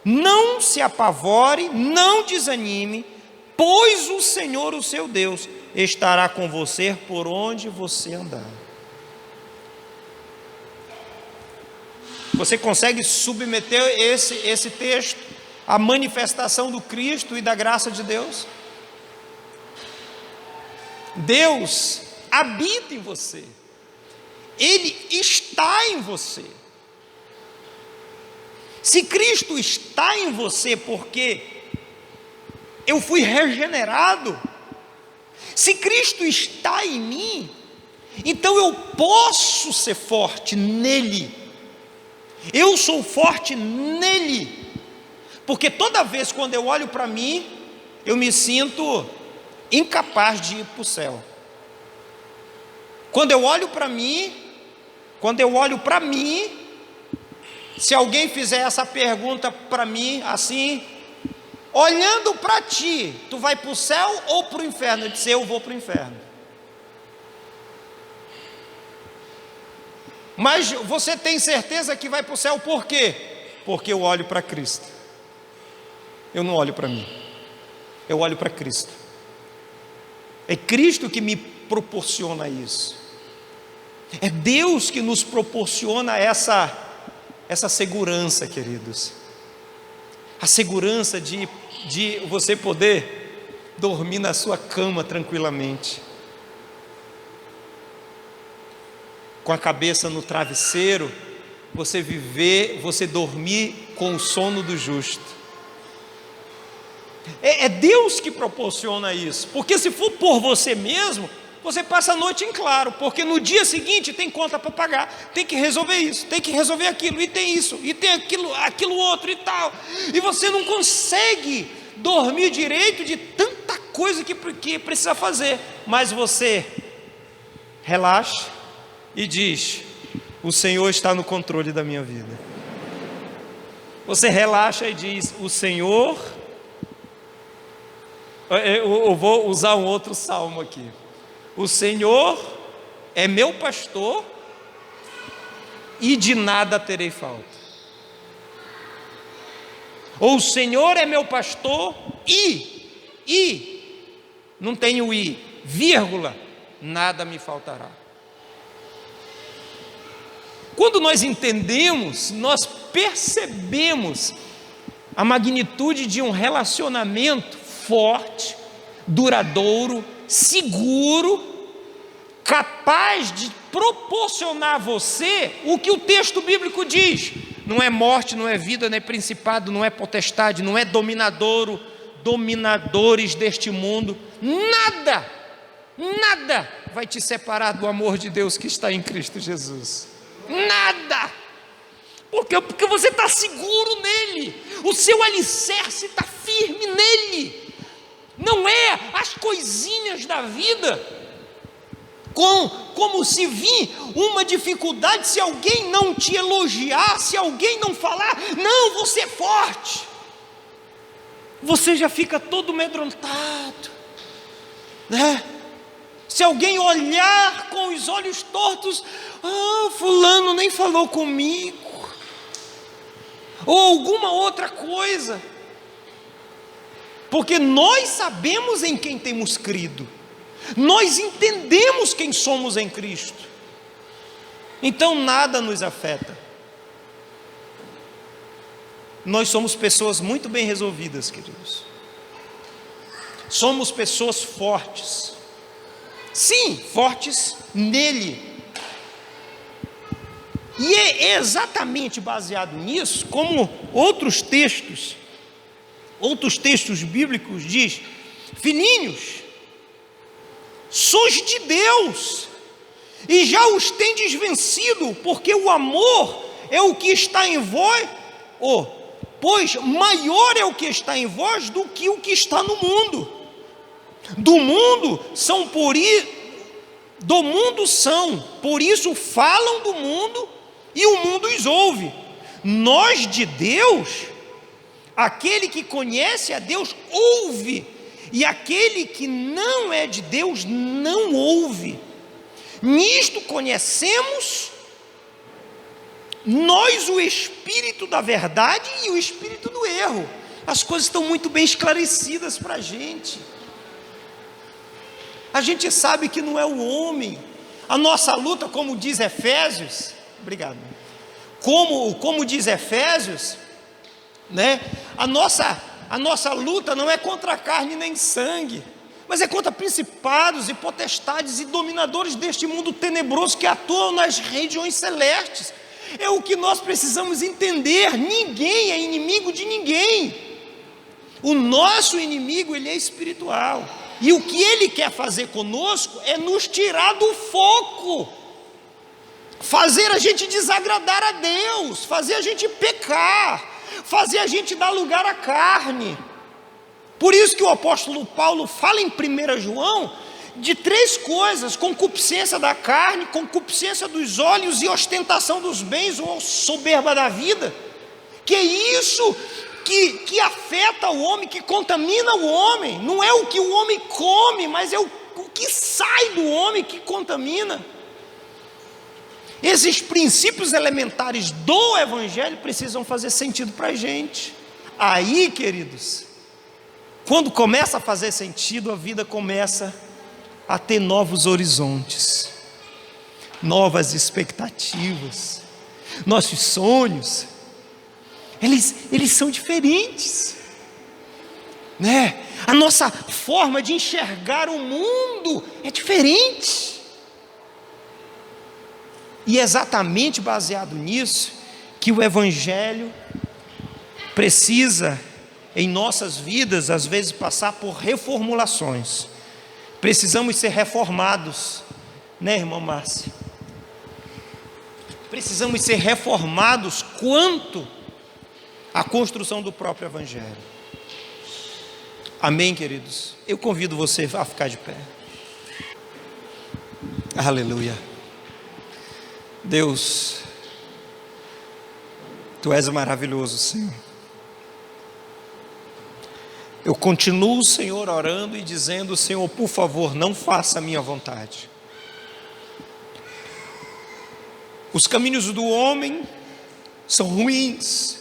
não se apavore, não desanime, pois o Senhor, o seu Deus, estará com você por onde você andar. Você consegue submeter esse texto à manifestação do Cristo e da graça de Deus? Deus habita em você. Ele está em você. Se Cristo está em você porque eu fui regenerado, se Cristo está em mim, então eu posso ser forte nele. Eu sou forte nele, porque toda vez quando eu olho para mim, eu me sinto incapaz de ir para o céu. Quando eu olho para mim, se alguém fizer essa pergunta para mim assim, olhando para ti, tu vai para o céu ou para o inferno? Eu disse, eu vou para o inferno. Mas você tem certeza que vai para o céu por quê? Porque eu olho para Cristo. Eu não olho para mim, eu olho para Cristo. É Cristo que me proporciona isso. É Deus que nos proporciona essa segurança, queridos. A segurança de você poder dormir na sua cama tranquilamente, com a cabeça no travesseiro, você dormir com o sono do justo. É Deus que proporciona isso, porque se for por você mesmo, você passa a noite em claro, porque no dia seguinte tem conta para pagar, tem que resolver isso, tem que resolver aquilo, e tem isso, e tem aquilo outro e tal, e você não consegue dormir direito de tanta coisa que precisa fazer, mas você relaxa e diz, o Senhor está no controle da minha vida. Você relaxa e diz, o Senhor, eu vou usar um outro salmo aqui, o Senhor é meu pastor e de nada terei falta. Ou o Senhor é meu pastor e não tenho vírgula, nada me faltará. Quando nós entendemos, nós percebemos a magnitude de um relacionamento forte, duradouro, seguro, capaz de proporcionar a você o que o texto bíblico diz. Não é morte, não é vida, não é principado, não é potestade, não é dominadores deste mundo. Nada vai te separar do amor de Deus que está em Cristo Jesus. Nada. Porque você está seguro nele. O seu alicerce está firme nele. Não é as coisinhas da vida, como se vir uma dificuldade, se alguém não te elogiar, se alguém não falar, não, você é forte, você já fica todo amedrontado, né? Se alguém olhar com os olhos tortos, fulano nem falou comigo, ou alguma outra coisa, porque nós sabemos em quem temos crido, nós entendemos quem somos em Cristo, então nada nos afeta. Nós somos pessoas muito bem resolvidas, queridos, somos pessoas fortes, sim, fortes nele, e é exatamente baseado nisso, como outros textos bíblicos diz, filhinhos, sois de Deus, e já os tendes vencido, porque o amor é o que está em vós, pois maior é o que está em vós do que o que está no mundo. Do mundo são, por isso falam do mundo, e o mundo os ouve. Nós de Deus, aquele que conhece a Deus ouve, e aquele que não é de Deus não ouve. Nisto conhecemos nós o espírito da verdade e o espírito do erro. As coisas estão muito bem esclarecidas para a gente. A gente sabe que não é o homem. A nossa luta, como diz Efésios, obrigado. Como diz Efésios, né? A nossa luta não é contra carne nem sangue, mas é contra principados e potestades e dominadores deste mundo tenebroso que atuam nas regiões celestes. É o que nós precisamos entender. Ninguém é inimigo de ninguém. O nosso inimigo, ele é espiritual, e o que ele quer fazer conosco é nos tirar do foco, fazer a gente desagradar a Deus, fazer a gente pecar, fazer a gente dar lugar à carne. Por isso que o apóstolo Paulo fala em 1 João, de 3 coisas: concupiscência da carne, concupiscência dos olhos e ostentação dos bens, ou soberba da vida. Que é isso que afeta o homem, que contamina o homem. Não é o que o homem come, mas é o que sai do homem que contamina. Esses princípios elementares do Evangelho precisam fazer sentido para a gente. Aí, queridos, quando começa a fazer sentido, a vida começa a ter novos horizontes, novas expectativas. Nossos sonhos, eles são diferentes, né? A nossa forma de enxergar o mundo é diferente. E é exatamente baseado nisso que o Evangelho precisa, em nossas vidas, às vezes passar por reformulações. Precisamos ser reformados, né, irmã Márcia? Precisamos ser reformados quanto à construção do próprio Evangelho. Amém, queridos? Eu convido você a ficar de pé. Aleluia. Deus, Tu és maravilhoso, Senhor. Eu continuo, Senhor, orando e dizendo: Senhor, por favor, não faça a minha vontade. Os caminhos do homem são ruins.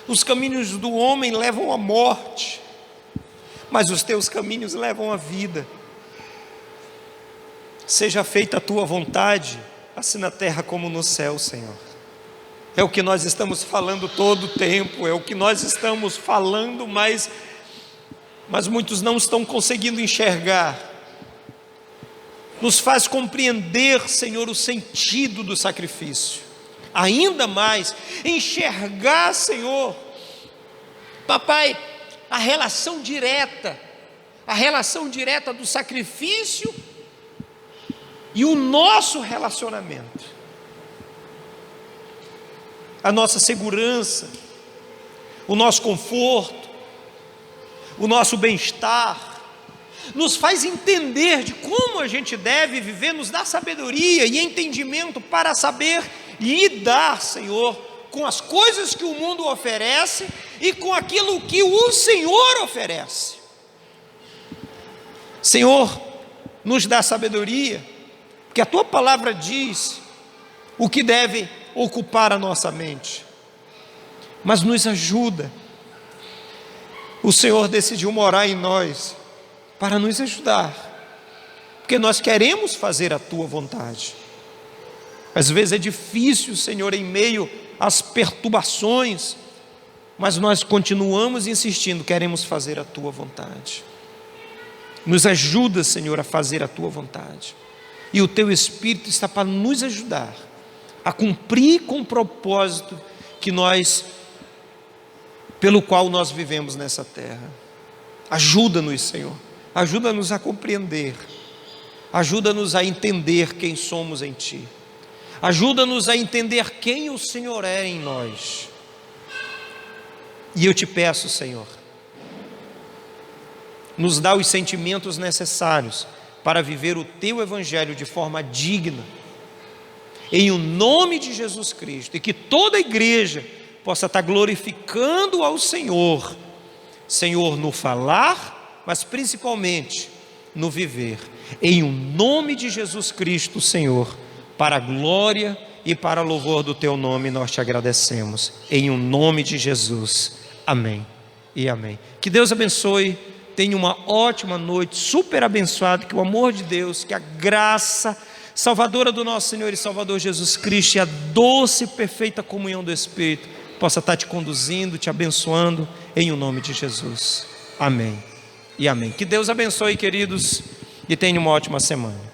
Os caminhos do homem levam à morte, mas os teus caminhos levam à vida. Seja feita a tua vontade, assim na terra como no céu, Senhor. É o que nós estamos falando todo o tempo, é o que nós estamos falando, mas muitos não estão conseguindo enxergar. Nos faz compreender, Senhor, o sentido do sacrifício. Ainda mais, enxergar, Senhor, Papai, a relação direta do sacrifício e o nosso relacionamento, a nossa segurança, o nosso conforto, o nosso bem-estar, nos faz entender de como a gente deve viver, nos dá sabedoria e entendimento para saber lidar, Senhor, com as coisas que o mundo oferece e com aquilo que o Senhor oferece. Senhor, nos dá sabedoria, porque a Tua palavra diz o que deve ocupar a nossa mente, mas nos ajuda. O Senhor decidiu morar em nós para nos ajudar, porque nós queremos fazer a Tua vontade. Às vezes é difícil, Senhor, em meio às perturbações, mas nós continuamos insistindo, queremos fazer a Tua vontade. Nos ajuda, Senhor, a fazer a Tua vontade, e o Teu Espírito está para nos ajudar a cumprir com o propósito pelo qual nós vivemos nessa terra. Ajuda-nos, Senhor, ajuda-nos a compreender, ajuda-nos a entender quem somos em Ti, ajuda-nos a entender quem o Senhor é em nós. E eu te peço, Senhor, nos dá os sentimentos necessários para viver o Teu Evangelho de forma digna, em o nome de Jesus Cristo, e que toda a igreja possa estar glorificando ao Senhor, Senhor, no falar, mas principalmente no viver, em o nome de Jesus Cristo, Senhor, para a glória e para louvor do Teu nome, nós Te agradecemos, em o nome de Jesus, amém e amém. Que Deus abençoe, tenha uma ótima noite, super abençoada, que o amor de Deus, que a graça salvadora do nosso Senhor e Salvador Jesus Cristo e a doce e perfeita comunhão do Espírito possa estar te conduzindo, te abençoando, em o nome de Jesus, amém e amém. Que Deus abençoe, queridos, e tenha uma ótima semana.